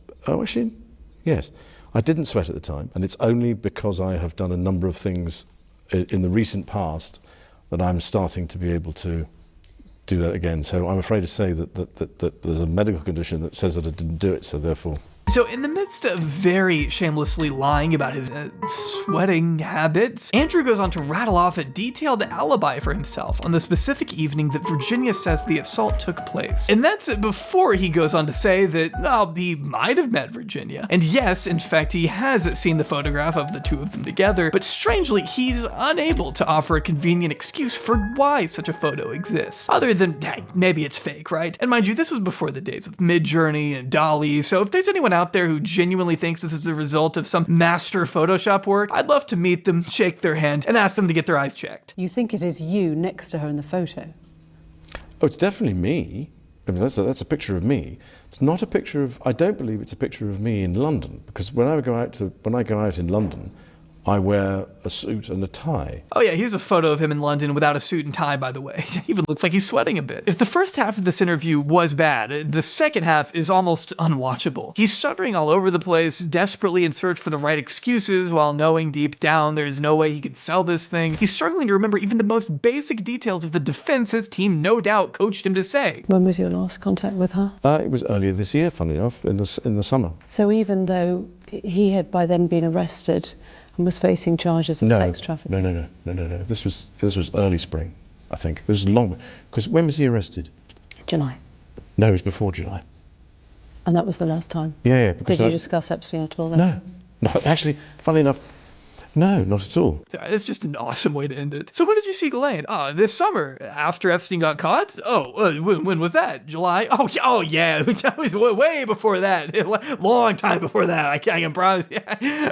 yes, I didn't sweat at the time, and it's only because I have done a number of things in the recent past that I'm starting to be able to do that again. So I'm afraid to say that there's a medical condition that says that I didn't do it, so therefore... So in the midst of very shamelessly lying about his sweating habits, Andrew goes on to rattle off a detailed alibi for himself on the specific evening that Virginia says the assault took place. And that's before he goes on to say that, he might have met Virginia. And yes, in fact, he has seen the photograph of the two of them together, but strangely, he's unable to offer a convenient excuse for why such a photo exists. Other than, hey, maybe it's fake, right? And mind you, this was before the days of Midjourney and Dolly, so if there's anyone out there who genuinely thinks this is the result of some master Photoshop work, I'd love to meet them, shake their hand, and ask them to get their eyes checked. You think it is you next to her in the photo? Oh, it's definitely me. I mean, that's a picture of me. It's not a picture of... I don't believe it's a picture of me in London, because when I go out in London, I wear a suit and a tie. Oh yeah, here's a photo of him in London without a suit and tie, by the way. He even looks like he's sweating a bit. If the first half of this interview was bad, the second half is almost unwatchable. He's stuttering all over the place, desperately in search for the right excuses, while knowing deep down there's no way he could sell this thing. He's struggling to remember even the most basic details of the defense his team no doubt coached him to say. When was your last contact with her? It was earlier this year, funnily enough, in the summer. So even though he had by then been arrested And was facing charges of sex trafficking? No. This was early spring, I think. This was long, because when was he arrested? July. No, it was before July. And that was the last time? Yeah. Did you discuss Epstein at all then? No, actually, funnily enough, no, not at all. It's just an awesome way to end it. So when did you see Ghislaine? This summer, after Epstein got caught? When was that? July? Oh yeah, that was way before that. Long time before that, I can promise.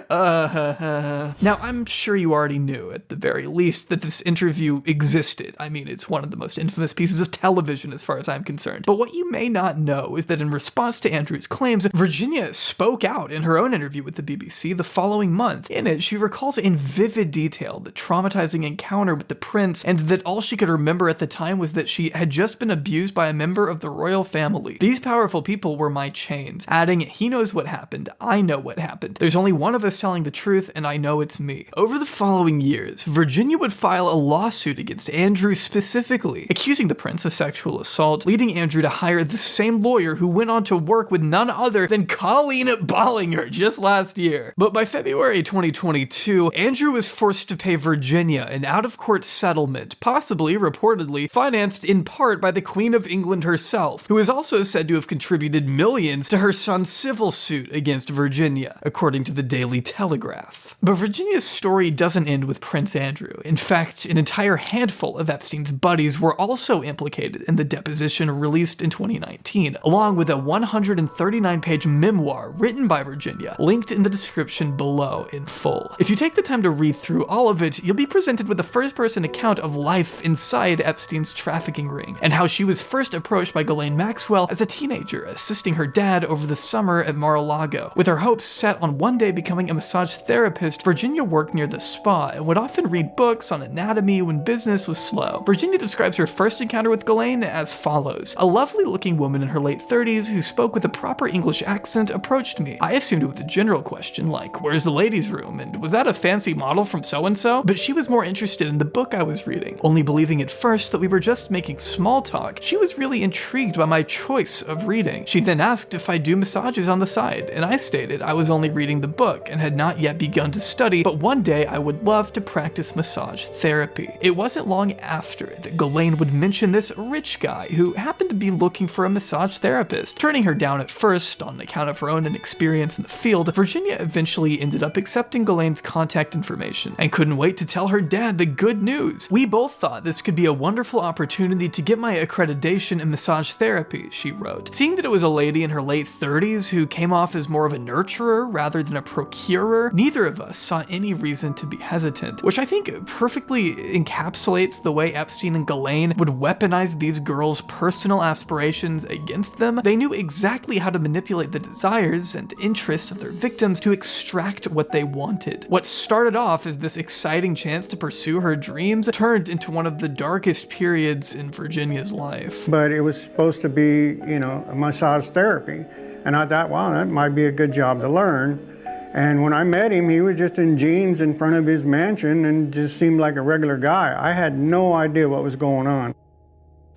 Now, I'm sure you already knew, at the very least, that this interview existed. I mean, it's one of the most infamous pieces of television as far as I'm concerned. But what you may not know is that in response to Andrew's claims, Virginia spoke out in her own interview with the BBC the following month. In it, she recalls in vivid detail the traumatizing encounter with the prince, and that all she could remember at the time was that she had just been abused by a member of the royal family. These powerful people were my chains, adding, he knows what happened, I know what happened. There's only one of us telling the truth, and I know it's me. Over the following years, Virginia would file a lawsuit against Andrew specifically, accusing the prince of sexual assault, leading Andrew to hire the same lawyer who went on to work with none other than Colleen Bollinger just last year. But by February 2022, Andrew was forced to pay Virginia an out-of-court settlement, possibly, reportedly, financed in part by the Queen of England herself, who is also said to have contributed millions to her son's civil suit against Virginia, according to the Daily Telegraph. But Virginia's story doesn't end with Prince Andrew. In fact, an entire handful of Epstein's buddies were also implicated in the deposition released in 2019, along with a 139-page memoir written by Virginia, linked in the description below in full. If you take the time to read through all of it, you'll be presented with a first-person account of life inside Epstein's trafficking ring, and how she was first approached by Ghislaine Maxwell as a teenager, assisting her dad over the summer at Mar-a-Lago. With her hopes set on one day becoming a massage therapist, Virginia worked near the spa and would often read books on anatomy when business was slow. Virginia describes her first encounter with Ghislaine as follows: a lovely-looking woman in her late 30s who spoke with a proper English accent approached me. I assumed it was a general question like, where's the ladies' room, and was that a fancy model from so-and-so? But she was more interested in the book I was reading. Only believing at first that we were just making small talk, she was really intrigued by my choice of reading. She then asked if I do massages on the side, and I stated I was only reading the book and had not yet begun to study, but one day I would love to practice massage therapy. It wasn't long after that Ghislaine would mention this rich guy who happened to be looking for a massage therapist. Turning her down at first on account of her own inexperience in the field, Virginia eventually ended up accepting Ghislaine's contact information and couldn't wait to tell her dad the good news. We both thought this could be a wonderful opportunity to get my accreditation in massage therapy, she wrote. Seeing that it was a lady in her late 30s who came off as more of a nurturer rather than a procurer, neither of us saw any reason to be hesitant, which I think perfectly encapsulates the way Epstein and Ghislaine would weaponize these girls' personal aspirations against them. They knew exactly how to manipulate the desires and interests of their victims to extract what they wanted. What started off as this exciting chance to pursue her dreams turned into one of the darkest periods in Virginia's life. But it was supposed to be, a massage therapy. And I thought, wow, that might be a good job to learn. And when I met him, he was just in jeans in front of his mansion and just seemed like a regular guy. I had no idea what was going on.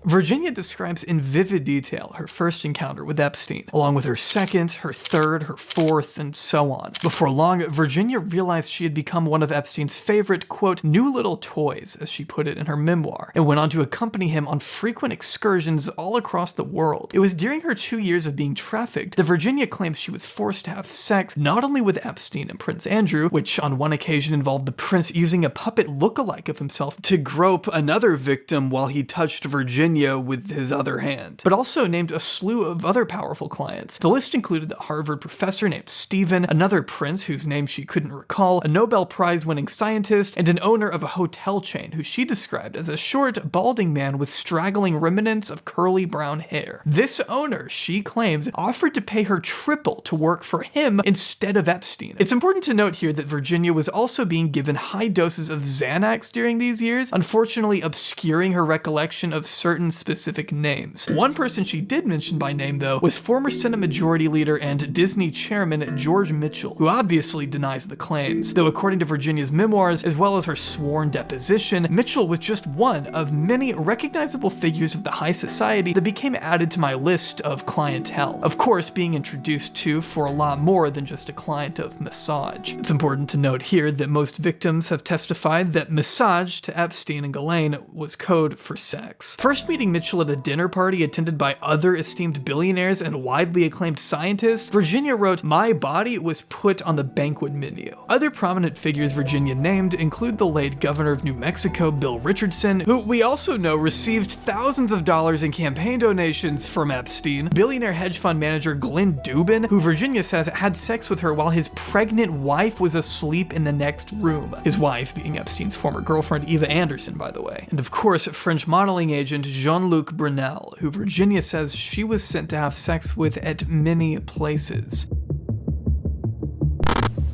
Virginia describes in vivid detail her first encounter with Epstein, along with her second, her third, her fourth, and so on. Before long, Virginia realized she had become one of Epstein's favorite, quote, new little toys, as she put it in her memoir, and went on to accompany him on frequent excursions all across the world. It was during her 2 years of being trafficked that Virginia claims she was forced to have sex not only with Epstein and Prince Andrew, which on one occasion involved the prince using a puppet lookalike of himself to grope another victim while he touched Virginia with his other hand, but also named a slew of other powerful clients. The list included a Harvard professor named Stephen, another prince whose name she couldn't recall, a Nobel Prize-winning scientist, and an owner of a hotel chain who she described as a short, balding man with straggling remnants of curly brown hair. This owner, she claims, offered to pay her triple to work for him instead of Epstein. It's important to note here that Virginia was also being given high doses of Xanax during these years, unfortunately obscuring her recollection of certain certain specific names. One person she did mention by name, though, was former Senate Majority Leader and Disney Chairman George Mitchell, who obviously denies the claims, though according to Virginia's memoirs, as well as her sworn deposition, Mitchell was just one of many recognizable figures of the high society that became added to my list of clientele. Of course, being introduced to for a lot more than just a client of massage. It's important to note here that most victims have testified that massage to Epstein and Ghislaine was code for sex. First meeting Mitchell at a dinner party attended by other esteemed billionaires and widely acclaimed scientists, Virginia wrote, "My body was put on the banquet menu." Other prominent figures Virginia named include the late governor of New Mexico, Bill Richardson, who we also know received thousands of dollars in campaign donations from Epstein, billionaire hedge fund manager Glenn Dubin, who Virginia says had sex with her while his pregnant wife was asleep in the next room. His wife being Epstein's former girlfriend Eva Anderson, by the way. And of course, French modeling agent Jean-Luc Brunel, who Virginia says she was sent to have sex with at many places.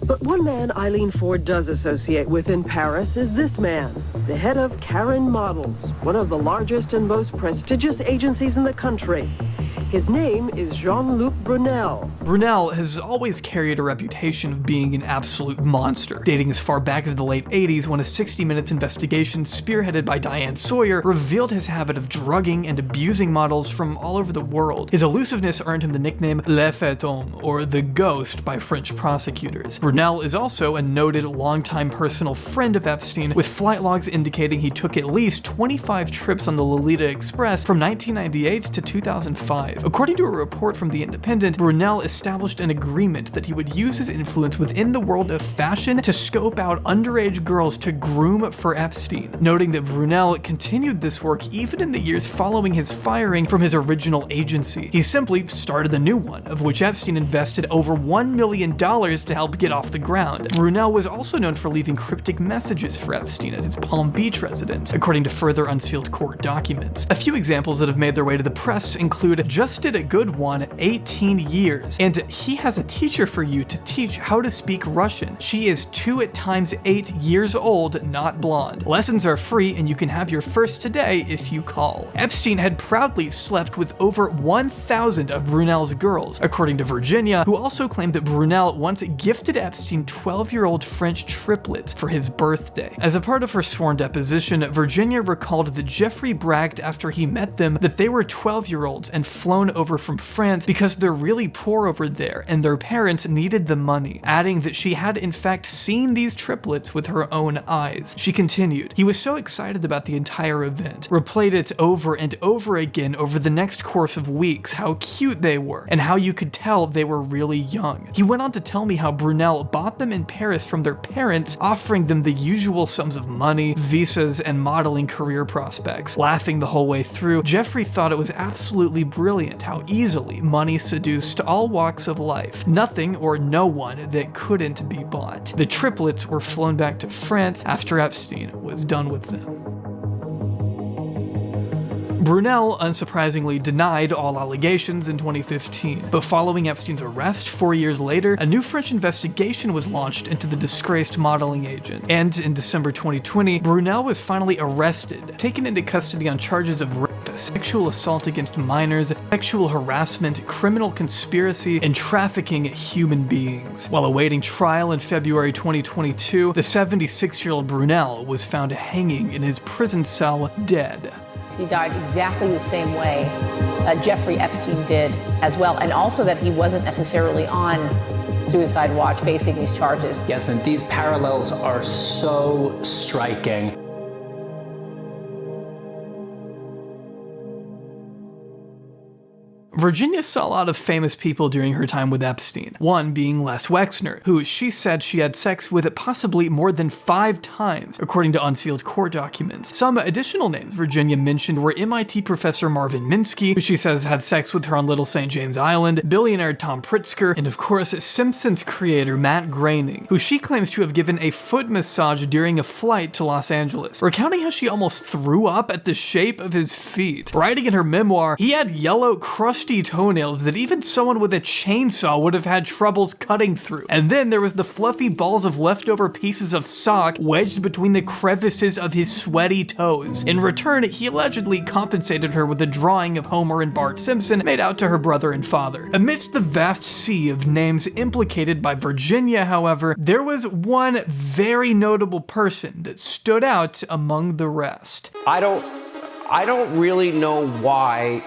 But one man Eileen Ford does associate with in Paris is this man, the head of Karen Models, one of the largest and most prestigious agencies in the country. His name is Jean-Luc Brunel. Brunel has always carried a reputation of being an absolute monster, dating as far back as the late 80s when a 60 Minutes investigation spearheaded by Diane Sawyer revealed his habit of drugging and abusing models from all over the world. His elusiveness earned him the nickname Le Fantôme, or the Ghost, by French prosecutors. Brunel is also a noted longtime personal friend of Epstein, with flight logs indicating he took at least 25 trips on the Lolita Express from 1998 to 2005. According to a report from The Independent, Brunel established an agreement that he would use his influence within the world of fashion to scope out underage girls to groom for Epstein, noting that Brunel continued this work even in the years following his firing from his original agency. He simply started a new one, of which Epstein invested over $1 million to help get off the ground. Brunel was also known for leaving cryptic messages for Epstein at his Palm Beach residence, according to further unsealed court documents. A few examples that have made their way to the press include, "Just did a good one, 18 years, and he has a teacher for you to teach how to speak Russian. She is 2 times 8 years old, not blonde. Lessons are free and you can have your first today if you call." Epstein had proudly slept with over 1,000 of Brunel's girls, according to Virginia, who also claimed that Brunel once gifted Epstein 12-year-old French triplets for his birthday. As a part of her sworn deposition, Virginia recalled that Jeffrey bragged after he met them that they were 12-year-olds and flown over from France because they're really poor over there and their parents needed the money, adding that she had in fact seen these triplets with her own eyes. She continued, "He was so excited about the entire event, replayed it over and over again over the next course of weeks, how cute they were, and how you could tell they were really young. He went on to tell me how Brunel bought them in Paris from their parents, offering them the usual sums of money, visas, and modeling career prospects. Laughing the whole way through, Jeffrey thought it was absolutely brilliant how easily money seduced all walks of life. Nothing or no one that couldn't be bought. The triplets were flown back to France after Epstein was done with them." Brunel, unsurprisingly, denied all allegations in 2015, but following Epstein's arrest 4 years later, a new French investigation was launched into the disgraced modeling agent, and in December 2020, Brunel was finally arrested, taken into custody on charges of rape, sexual assault against minors, sexual harassment, criminal conspiracy, and trafficking human beings. While awaiting trial in February 2022, the 76-year-old Brunel was found hanging in his prison cell, dead. He died exactly the same way Jeffrey Epstein did as well, and also that he wasn't necessarily on suicide watch facing these charges. Yasmin, these parallels are so striking. Virginia saw a lot of famous people during her time with Epstein, one being Les Wexner, who she said she had sex with possibly more than 5 times, according to unsealed court documents. Some additional names Virginia mentioned were MIT professor Marvin Minsky, who she says had sex with her on Little St. James Island, billionaire Tom Pritzker, and of course Simpsons creator Matt Groening, who she claims to have given a foot massage during a flight to Los Angeles, recounting how she almost threw up at the shape of his feet. Writing in her memoir, "He had yellow crushed rusty toenails that even someone with a chainsaw would have had troubles cutting through. And then there was the fluffy balls of leftover pieces of sock wedged between the crevices of his sweaty toes. In return, he allegedly compensated her with a drawing of Homer and Bart Simpson made out to her brother and father. Amidst the vast sea of names implicated by Virginia, however, there was one very notable person that stood out among the rest. I don't really know why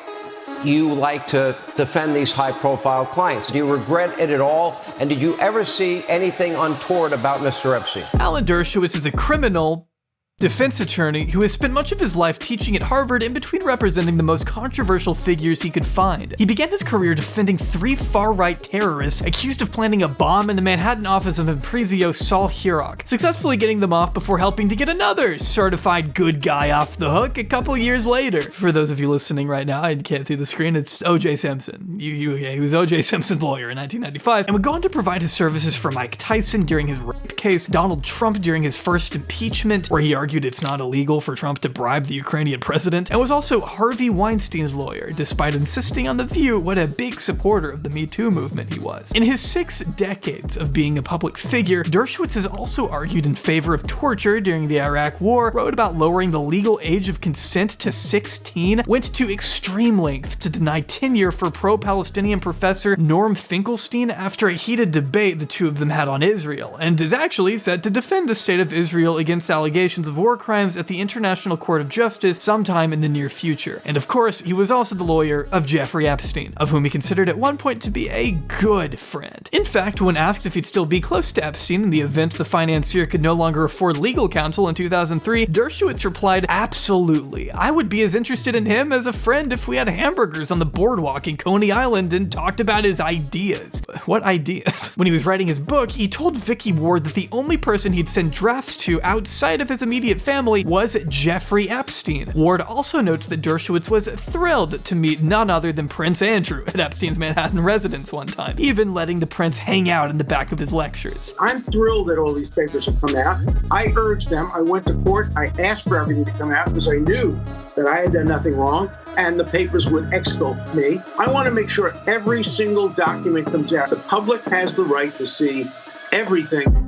you like to defend these high-profile clients. Do you regret it at all? And did you ever see anything untoward about Mr. Epstein? Alan Dershowitz is a criminal defense attorney who has spent much of his life teaching at Harvard in between representing the most controversial figures he could find. He began his career defending 3 far-right terrorists accused of planting a bomb in the Manhattan office of Emprisio Saul Hurok, successfully getting them off before helping to get another certified good guy off the hook a couple years later. For those of you listening right now, I can't see the screen, it's O.J. Simpson. He was O.J. Simpson's lawyer in 1995, and would go on to provide his services for Mike Tyson during his rape case, Donald Trump during his first impeachment, where he argued it's not illegal for Trump to bribe the Ukrainian president, and was also Harvey Weinstein's lawyer, despite insisting on the view what a big supporter of the Me Too movement he was. In his 6 decades of being a public figure, Dershowitz has also argued in favor of torture during the Iraq War, wrote about lowering the legal age of consent to 16, went to extreme lengths to deny tenure for pro-Palestinian professor Norm Finkelstein after a heated debate the two of them had on Israel, and is actually set to defend the state of Israel against allegations of war crimes at the International Court of Justice sometime in the near future. And of course, he was also the lawyer of Jeffrey Epstein, of whom he considered at one point to be a good friend. In fact, when asked if he'd still be close to Epstein in the event the financier could no longer afford legal counsel in 2003, Dershowitz replied, "Absolutely. I would be as interested in him as a friend if we had hamburgers on the boardwalk in Coney Island and talked about his ideas." What ideas? When he was writing his book, he told Vicky Ward that the only person he'd send drafts to outside of his immediate family was Jeffrey Epstein. Ward also notes that Dershowitz was thrilled to meet none other than Prince Andrew at Epstein's Manhattan residence one time, even letting the prince hang out in the back of his lectures. I'm thrilled that all these papers have come out. I urged them. I went to court. I asked for everything to come out because I knew that I had done nothing wrong and the papers would exculpate me. I want to make sure every single document comes out. The public has the right to see everything.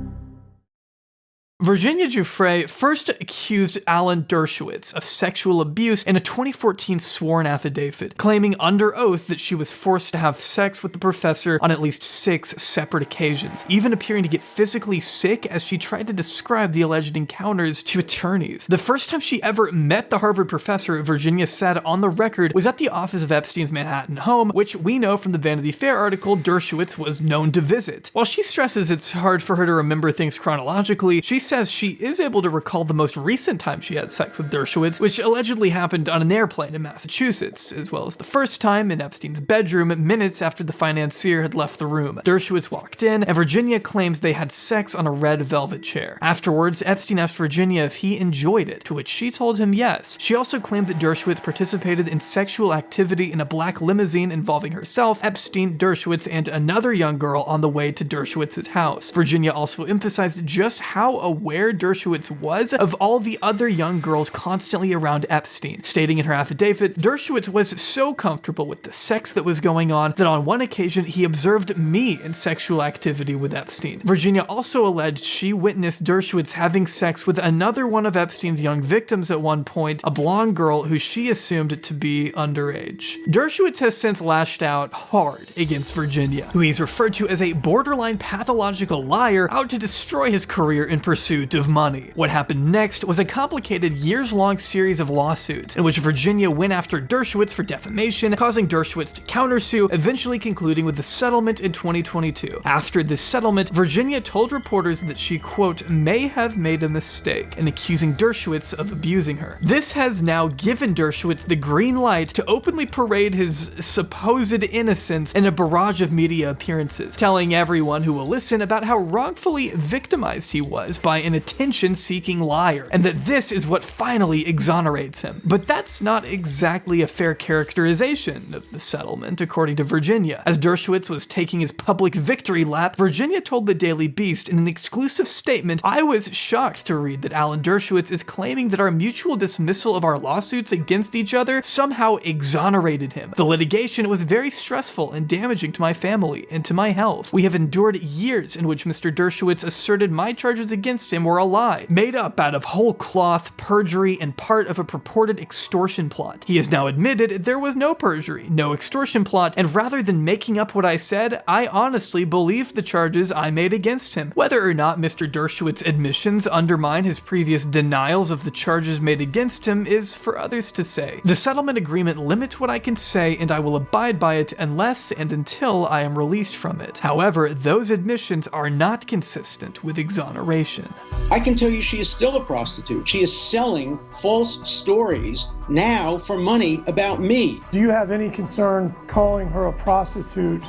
Virginia Giuffre first accused Alan Dershowitz of sexual abuse in a 2014 sworn affidavit, claiming under oath that she was forced to have sex with the professor on at least 6 separate occasions, even appearing to get physically sick as she tried to describe the alleged encounters to attorneys. The first time she ever met the Harvard professor, Virginia said on the record, was at the office of Epstein's Manhattan home, which we know from the Vanity Fair article Dershowitz was known to visit. While she stresses it's hard for her to remember things chronologically, she says she is able to recall the most recent time she had sex with Dershowitz, which allegedly happened on an airplane in Massachusetts, as well as the first time in Epstein's bedroom minutes after the financier had left the room. Dershowitz walked in, and Virginia claims they had sex on a red velvet chair. Afterwards, Epstein asked Virginia if he enjoyed it, to which she told him yes. She also claimed that Dershowitz participated in sexual activity in a black limousine involving herself, Epstein, Dershowitz, and another young girl on the way to Dershowitz's house. Virginia also emphasized just how aware Dershowitz was of all the other young girls constantly around Epstein, stating in her affidavit, Dershowitz was so comfortable with the sex that was going on that on one occasion he observed me in sexual activity with Epstein. Virginia also alleged she witnessed Dershowitz having sex with another one of Epstein's young victims at one point, a blonde girl who she assumed to be underage. Dershowitz has since lashed out hard against Virginia, who he's referred to as a borderline pathological liar out to destroy his career in pursuit of money. What happened next was a complicated years-long series of lawsuits in which Virginia went after Dershowitz for defamation, causing Dershowitz to countersue, eventually concluding with a settlement in 2022. After this settlement, Virginia told reporters that she, quote, may have made a mistake in accusing Dershowitz of abusing her. This has now given Dershowitz the green light to openly parade his supposed innocence in a barrage of media appearances, telling everyone who will listen about how wrongfully victimized he was by an attention-seeking liar, and that this is what finally exonerates him. But that's not exactly a fair characterization of the settlement, according to Virginia. As Dershowitz was taking his public victory lap, Virginia told the Daily Beast in an exclusive statement, "I was shocked to read that Alan Dershowitz is claiming that our mutual dismissal of our lawsuits against each other somehow exonerated him. The litigation was very stressful and damaging to my family and to my health. We have endured years in which Mr. Dershowitz asserted my charges against him were a lie, made up out of whole cloth, perjury, and part of a purported extortion plot. He has now admitted there was no perjury, no extortion plot, and rather than making up what I said, I honestly believed the charges I made against him. Whether or not Mr. Dershowitz's admissions undermine his previous denials of the charges made against him is for others to say. The settlement agreement limits what I can say, and I will abide by it unless and until I am released from it. However, those admissions are not consistent with exoneration." I can tell you she is still a prostitute. She is selling false stories now for money about me. Do you have any concern calling her a prostitute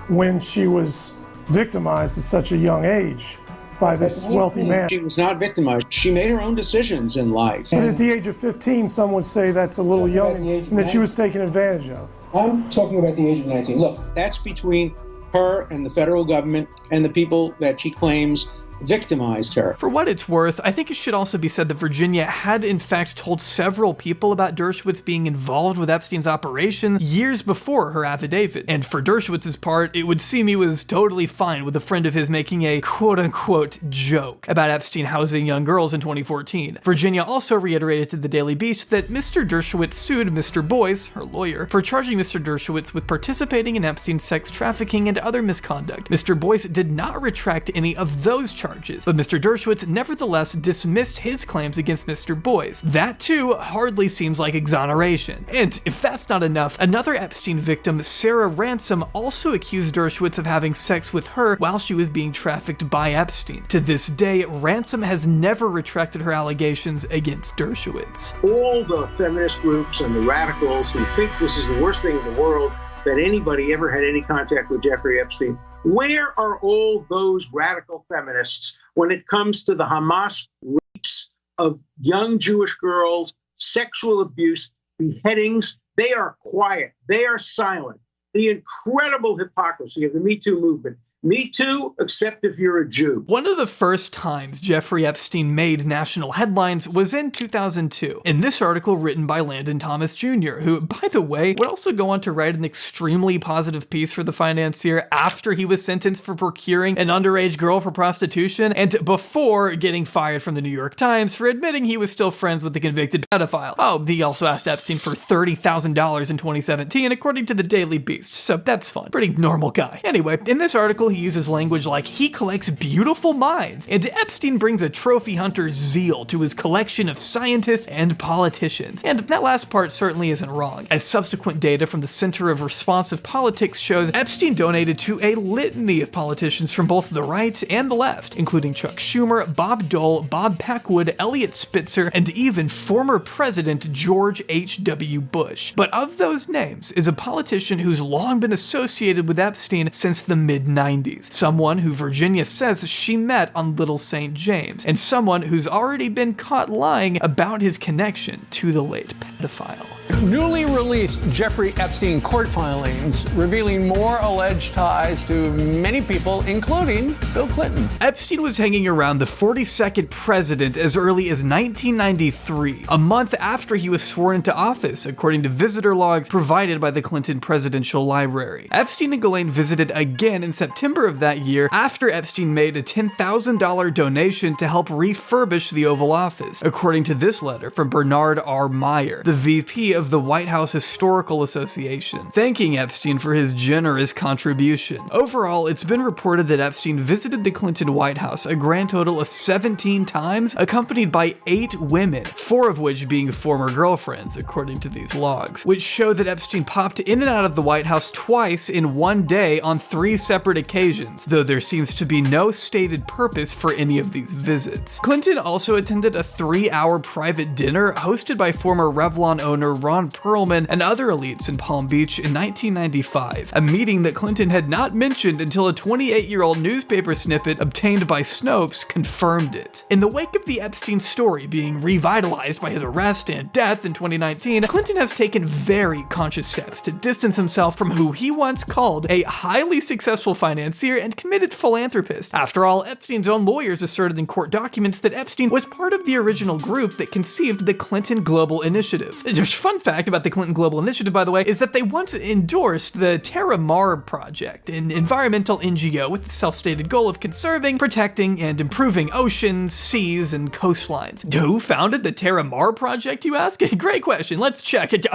when she was victimized at such a young age by this wealthy man? She was not victimized. She made her own decisions in life. But at the age of 15, some would say that's a little young and that she was taken advantage of. I'm talking about the age of 19. Look, that's between her and the federal government and the people that she claims victimized her. For what it's worth, I think it should also be said that Virginia had in fact told several people about Dershowitz being involved with Epstein's operation years before her affidavit. And for Dershowitz's part, it would seem he was totally fine with a friend of his making a quote-unquote joke about Epstein housing young girls in 2014. Virginia also reiterated to the Daily Beast that Mr. Dershowitz sued Mr. Boyce, her lawyer, for charging Mr. Dershowitz with participating in Epstein's sex trafficking and other misconduct. Mr. Boyce did not retract any of those charges, but Mr. Dershowitz nevertheless dismissed his claims against Mr. Boyce. That too hardly seems like exoneration. And if that's not enough, another Epstein victim, Sarah Ransom, also accused Dershowitz of having sex with her while she was being trafficked by Epstein. To this day, Ransom has never retracted her allegations against Dershowitz. All the feminist groups and the radicals who think this is the worst thing in the world, that anybody ever had any contact with Jeffrey Epstein, where are all those radical feminists when it comes to the Hamas rapes of young Jewish girls, sexual abuse, beheadings? They are quiet. They are silent. The incredible hypocrisy of the Me Too movement. Me too, except if you're a Jew. One of the first times Jeffrey Epstein made national headlines was in 2002, in this article written by Landon Thomas Jr., who, by the way, would also go on to write an extremely positive piece for the Financier after he was sentenced for procuring an underage girl for prostitution, and before getting fired from the New York Times for admitting he was still friends with the convicted pedophile. Oh, he also asked Epstein for $30,000 in 2017, according to the Daily Beast, so that's fun. Pretty normal guy. Anyway, in this article, he uses language like he collects beautiful minds, and Epstein brings a trophy hunter's zeal to his collection of scientists and politicians. And that last part certainly isn't wrong, as subsequent data from the Center of Responsive Politics shows Epstein donated to a litany of politicians from both the right and the left, including Chuck Schumer, Bob Dole, Bob Packwood, Elliot Spitzer, and even former President George H.W. Bush. But of those names is a politician who's long been associated with Epstein since the mid-90s. Someone who Virginia says she met on Little St. James, and someone who's already been caught lying about his connection to the late pedophile. Newly released Jeffrey Epstein court filings revealing more alleged ties to many people, including Bill Clinton. Epstein was hanging around the 42nd president as early as 1993, a month after he was sworn into office, according to visitor logs provided by the Clinton Presidential Library. Epstein and Ghislaine visited again in September of that year after Epstein made a $10,000 donation to help refurbish the Oval Office, according to this letter from Bernard R. Meyer, the VP of the White House Historical Association, thanking Epstein for his generous contribution. Overall, it's been reported that Epstein visited the Clinton White House a grand total of 17 times, accompanied by 8 women, 4 of which being former girlfriends, according to these logs, which show that Epstein popped in and out of the White House twice in one day on 3 separate occasions, though there seems to be no stated purpose for any of these visits. Clinton also attended a 3-hour private dinner hosted by former Revlon owner Ron Perlman, and other elites in Palm Beach in 1995, a meeting that Clinton had not mentioned until a 28-year-old newspaper snippet obtained by Snopes confirmed it. In the wake of the Epstein story being revitalized by his arrest and death in 2019, Clinton has taken very conscious steps to distance himself from who he once called a highly successful financier and committed philanthropist. After all, Epstein's own lawyers asserted in court documents that Epstein was part of the original group that conceived the Clinton Global Initiative. A fun fact about the Clinton Global Initiative, by the way, is that they once endorsed the Terra Mar Project, an environmental NGO with the self-stated goal of conserving, protecting, and improving oceans, seas, and coastlines. Who founded the Terra Mar Project, you ask? Great question. Let's check it.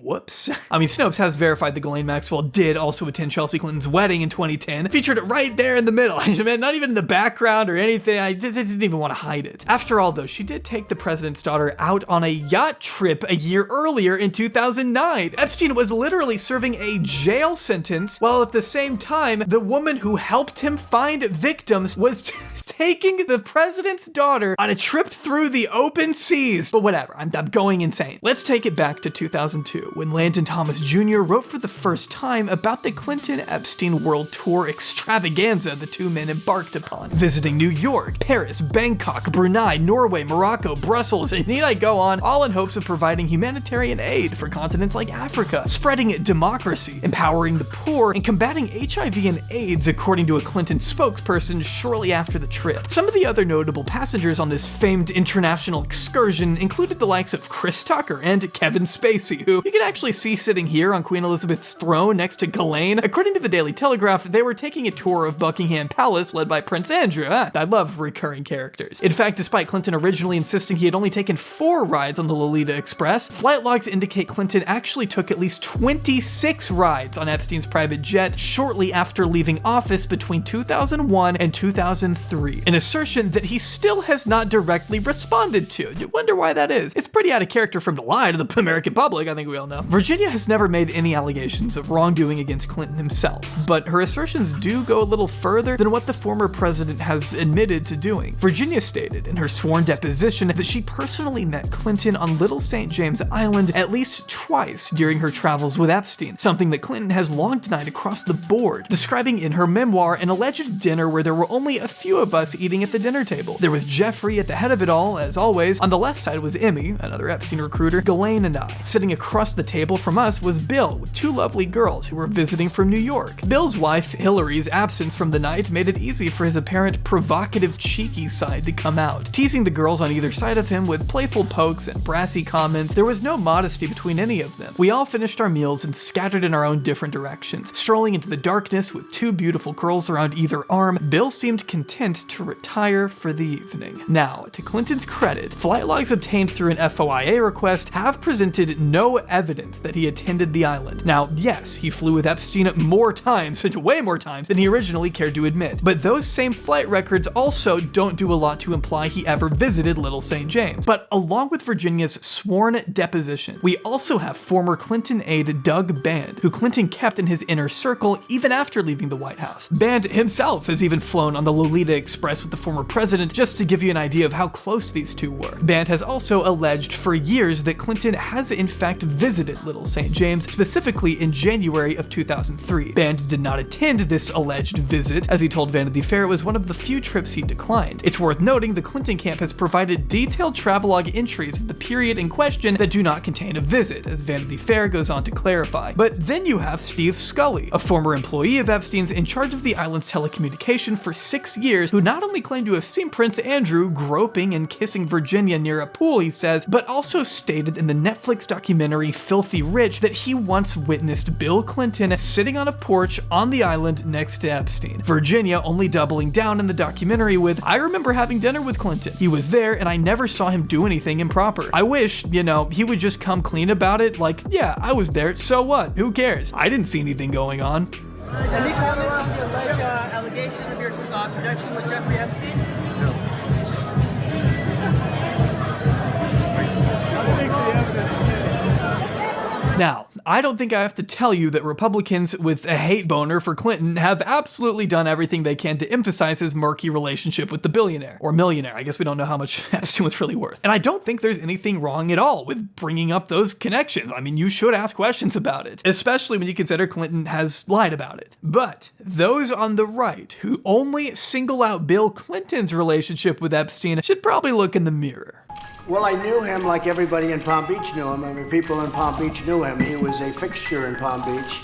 Whoops. I mean, Snopes has verified that Ghislaine Maxwell did also attend Chelsea Clinton's wedding in 2010, featured it right there in the middle. Not even in the background or anything. I didn't even want to hide it. After all, though, she did take the president's daughter out on a yacht trip a year earlier in 2009. Epstein was literally serving a jail sentence, while at the same time, the woman who helped him find victims was taking the president's daughter on a trip through the open seas. But whatever, I'm going insane. Let's take it back to 2002, when Landon Thomas Jr. wrote for the first time about the Clinton-Epstein world tour extravaganza the two men embarked upon, visiting New York, Paris, Bangkok, Brunei, Norway, Morocco, Brussels, and need I go on, all in hopes of providing humanitarian aid for continents like Africa, spreading democracy, empowering the poor, and combating HIV and AIDS, according to a Clinton spokesperson shortly after the trip. Some of the other notable passengers on this famed international excursion included the likes of Chris Tucker and Kevin Spacey, who you can actually see sitting here on Queen Elizabeth's throne next to Ghislaine. According to the Daily Telegraph, they were taking a tour of Buckingham Palace led by Prince Andrew. I love recurring characters. In fact, despite Clinton originally insisting he had only taken 4 rides on the Lolita Express, flight logs indicate Clinton actually took at least 26 rides on Epstein's private jet shortly after leaving office between 2001 and 2003, an assertion that he still has not directly responded to. You wonder why that is. It's pretty out of character for him to lie to the American public, I think we all know. Virginia has never made any allegations of wrongdoing against Clinton himself, but her assertions do go a little further than what the former president has admitted to doing. Virginia stated in her sworn deposition that she personally met Clinton on Little St. James Island at least twice during her travels with Epstein, something that Clinton has long denied across the board, describing in her memoir an alleged dinner where there were only a few of us eating at the dinner table. There was Jeffrey at the head of it all, as always. On the left side was Emmy, another Epstein recruiter, Ghislaine, and I. Sitting across the table from us was Bill, with 2 lovely girls who were visiting from New York. Bill's wife, Hillary's absence from the night made it easy for his apparent provocative, cheeky side to come out, teasing the girls on either side of him with playful pokes and brassy comments. There was no modesty between any of them. We all finished our meals and scattered in our own different directions. Strolling into the darkness with 2 beautiful girls around either arm, Bill seemed content to retire for the evening. Now, to Clinton's credit, flight logs obtained through an FOIA request have presented no evidence that he attended the island. Now, yes, he flew with Epstein more times, way more times, than he originally cared to admit, but those same flight records also don't do a lot to imply he ever visited Little St. James. But along with Virginia's sworn deposition, we also have former Clinton aide Doug Band, who Clinton kept in his inner circle even after leaving the White House. Band himself has even flown on the Lolita Express with the former president, just to give you an idea of how close these two were. Band has also alleged for years that Clinton has in fact visited Little St. James, specifically in January of 2003. Band did not attend this alleged visit, as he told Vanity Fair it was one of the few trips he declined. It's worth noting the Clinton camp has provided detailed travelogue entries of the period in question that do not contain a visit, as Vanity Fair goes on to clarify. But then you have Steve Scully, a former employee of Epstein's in charge of the island's telecommunication for 6 years, who not only claimed to have seen Prince Andrew groping and kissing Virginia near a pool, he says, but also stated in the Netflix documentary Filthy Rich that he once witnessed Bill Clinton sitting on a porch on the island next to Epstein. Virginia only doubling down in the documentary with, "I remember having dinner with Clinton. He was there and I never saw him do anything improper. I wish, he would just come clean about it, like, yeah, I was there, so what? Who cares? I didn't see anything going on." Any comments on the alleged allegation of your connection with Jeffrey Epstein? No. Now, I don't think I have to tell you that Republicans with a hate boner for Clinton have absolutely done everything they can to emphasize his murky relationship with the billionaire, or millionaire. I guess we don't know how much Epstein was really worth. And I don't think there's anything wrong at all with bringing up those connections. I mean, you should ask questions about it, especially when you consider Clinton has lied about it. But those on the right who only single out Bill Clinton's relationship with Epstein should probably look in the mirror. Well, I knew him like everybody in Palm Beach knew him. I mean, people in Palm Beach knew him. He was a fixture in Palm Beach.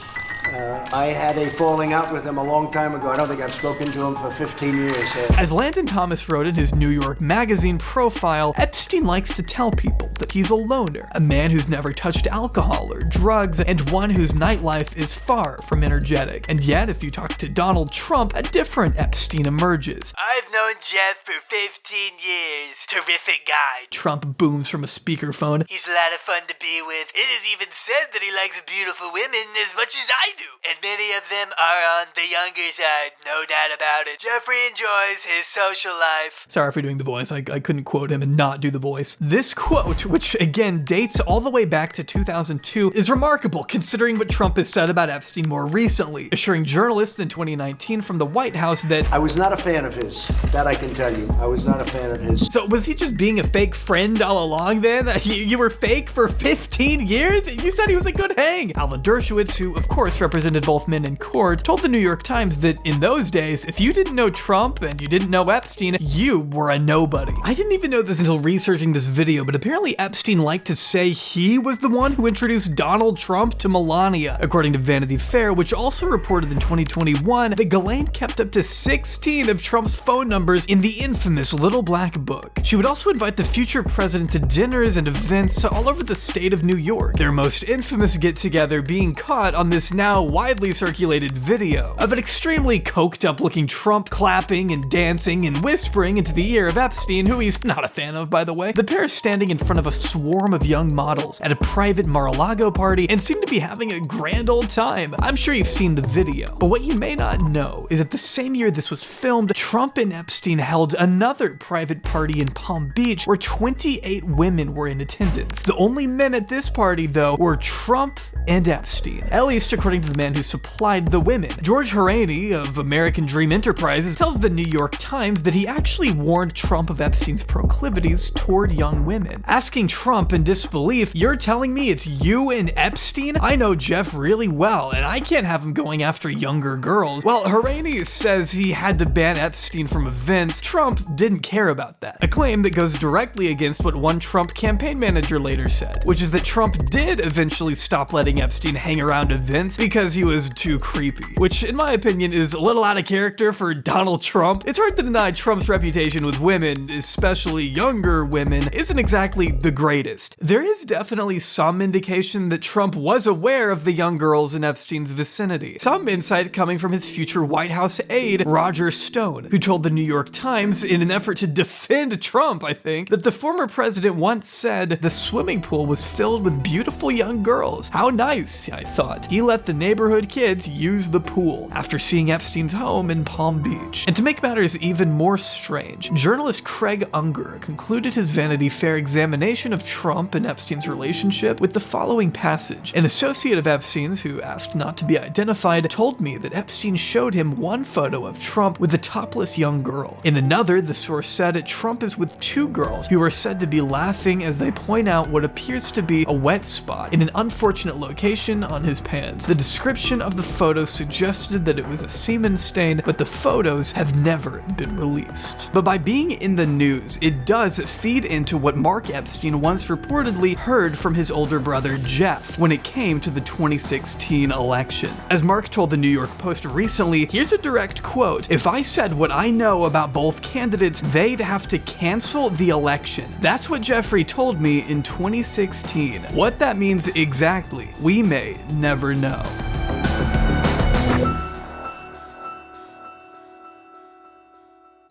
I had a falling out with him a long time ago. I don't think I've spoken to him for 15 years. As Landon Thomas wrote in his New York Magazine profile, Epstein likes to tell people that he's a loner, a man who's never touched alcohol or drugs, and one whose nightlife is far from energetic. And yet, if you talk to Donald Trump, a different Epstein emerges. I've known Jeff for 15 years. Terrific guy. Trump booms from a speakerphone. He's a lot of fun to be with. It is even said that he likes beautiful women as much as I do. And many of them are on the younger side, no doubt about it. Jeffrey enjoys his social life. Sorry for doing the voice, I couldn't quote him and not do the voice. This quote, which again dates all the way back to 2002, is remarkable considering what Trump has said about Epstein more recently, assuring journalists in 2019 from the White House that I was not a fan of his. That I can tell you. I was not a fan of his. So was he just being a fake friend all along then? You were fake for 15 years? You said he was a good hang. Alan Dershowitz, who of course represented both men in court, told the New York Times that in those days, if you didn't know Trump and you didn't know Epstein, you were a nobody. I didn't even know this until researching this video, but apparently Epstein liked to say he was the one who introduced Donald Trump to Melania. According to Vanity Fair, which also reported in 2021 that Ghislaine kept up to 16 of Trump's phone numbers in the infamous Little Black Book. She would also invite the future president to dinners and events all over the state of New York, their most infamous get-together being caught on this now widely circulated video of an extremely coked up looking Trump clapping and dancing and whispering into the ear of Epstein, who he's not a fan of by the way. The pair standing in front of a swarm of young models at a private Mar-a-Lago party and seem to be having a grand old time. I'm sure you've seen the video, but what you may not know is that the same year this was filmed, Trump and Epstein held another private party in Palm Beach where 28 women were in attendance. The only men at this party though were Trump and Epstein, at least according to the man who supplied the women. George Horaney of American Dream Enterprises tells the New York Times that he actually warned Trump of Epstein's proclivities toward young women, asking Trump in disbelief, "You're telling me it's you and Epstein? I know Jeff really well, and I can't have him going after younger girls." While Horaney says he had to ban Epstein from events, Trump didn't care about that, a claim that goes directly against what one Trump campaign manager later said, which is that Trump did eventually stop letting Epstein hang around events because he was too creepy, which in my opinion is a little out of character for Donald Trump. It's hard to deny Trump's reputation with women, especially younger women, isn't exactly the greatest. There is definitely some indication that Trump was aware of the young girls in Epstein's vicinity. Some insight coming from his future White House aide, Roger Stone, who told the New York Times in an effort to defend Trump, I think, that the former president once said the swimming pool was filled with beautiful young girls. How nice, I thought. He let the neighborhood kids use the pool after seeing Epstein's home in Palm Beach. And to make matters even more strange, journalist Craig Unger concluded his Vanity Fair examination of Trump and Epstein's relationship with the following passage. An associate of Epstein's, who asked not to be identified, told me that Epstein showed him one photo of Trump with a topless young girl. In another, the source said Trump is with two girls who are said to be laughing as they point out what appears to be a wet spot in an unfortunate location on his pants. The description of the photo suggested that it was a semen stain, but the photos have never been released. But by being in the news, it does feed into what Mark Epstein once reportedly heard from his older brother Jeff when it came to the 2016 election. As Mark told the New York Post recently, here's a direct quote, "If I said what I know about both candidates, they'd have to cancel the election. That's what Jeffrey told me in 2016. What that means exactly, we may never know."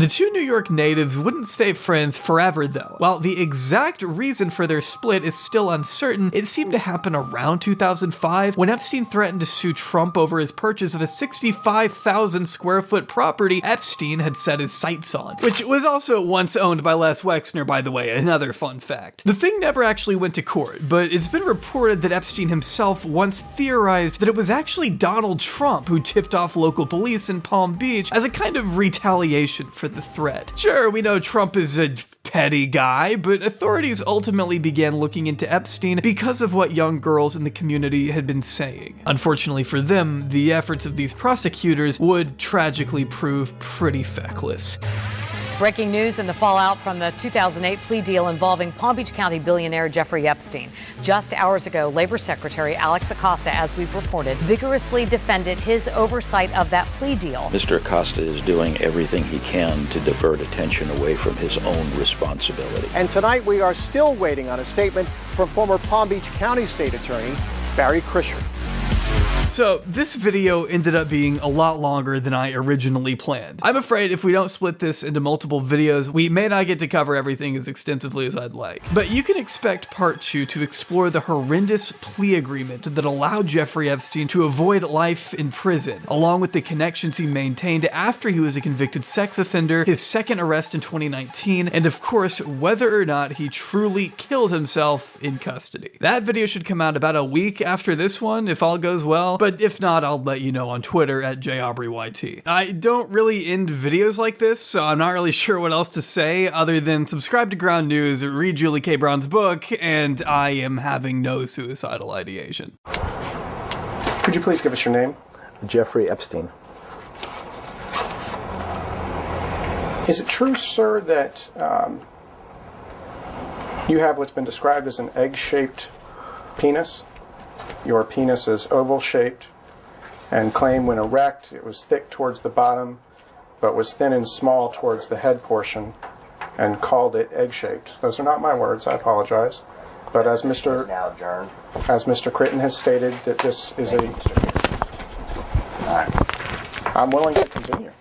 The two New York natives wouldn't stay friends forever though. While the exact reason for their split is still uncertain, it seemed to happen around 2005 when Epstein threatened to sue Trump over his purchase of a 65,000 square foot property Epstein had set his sights on, which was also once owned by Les Wexner, by the way, another fun fact. The thing never actually went to court, but it's been reported that Epstein himself once theorized that it was actually Donald Trump who tipped off local police in Palm Beach as a kind of retaliation for the threat. Sure, we know Trump is a petty guy, but authorities ultimately began looking into Epstein because of what young girls in the community had been saying. Unfortunately for them, the efforts of these prosecutors would tragically prove pretty feckless. Breaking news in the fallout from the 2008 plea deal involving Palm Beach County billionaire Jeffrey Epstein. Just hours ago, Labor Secretary Alex Acosta, as we've reported, vigorously defended his oversight of that plea deal. Mr. Acosta is doing everything he can to divert attention away from his own responsibility. And tonight we are still waiting on a statement from former Palm Beach County State Attorney Barry Krischer. So this video ended up being a lot longer than I originally planned. I'm afraid if we don't split this into multiple videos, we may not get to cover everything as extensively as I'd like. But you can expect part 2 to explore the horrendous plea agreement that allowed Jeffrey Epstein to avoid life in prison, along with the connections he maintained after he was a convicted sex offender, his second arrest in 2019, and of course, whether or not he truly killed himself in custody. That video should come out about a week after this one, if all goes well. But if not, I'll let you know on Twitter at JAubreyYT. I don't really end videos like this, so I'm not really sure what else to say other than subscribe to Ground News, read Julie K. Brown's book, and I am having no suicidal ideation. Could you please give us your name? Jeffrey Epstein. Is it true, sir, that you have what's been described as an egg-shaped penis? Your penis is oval-shaped and claim when erect it was thick towards the bottom but was thin and small towards the head portion and called it egg-shaped. Those are not my words, I apologize. But as Mr. Critton has stated that this is a... I'm willing to continue.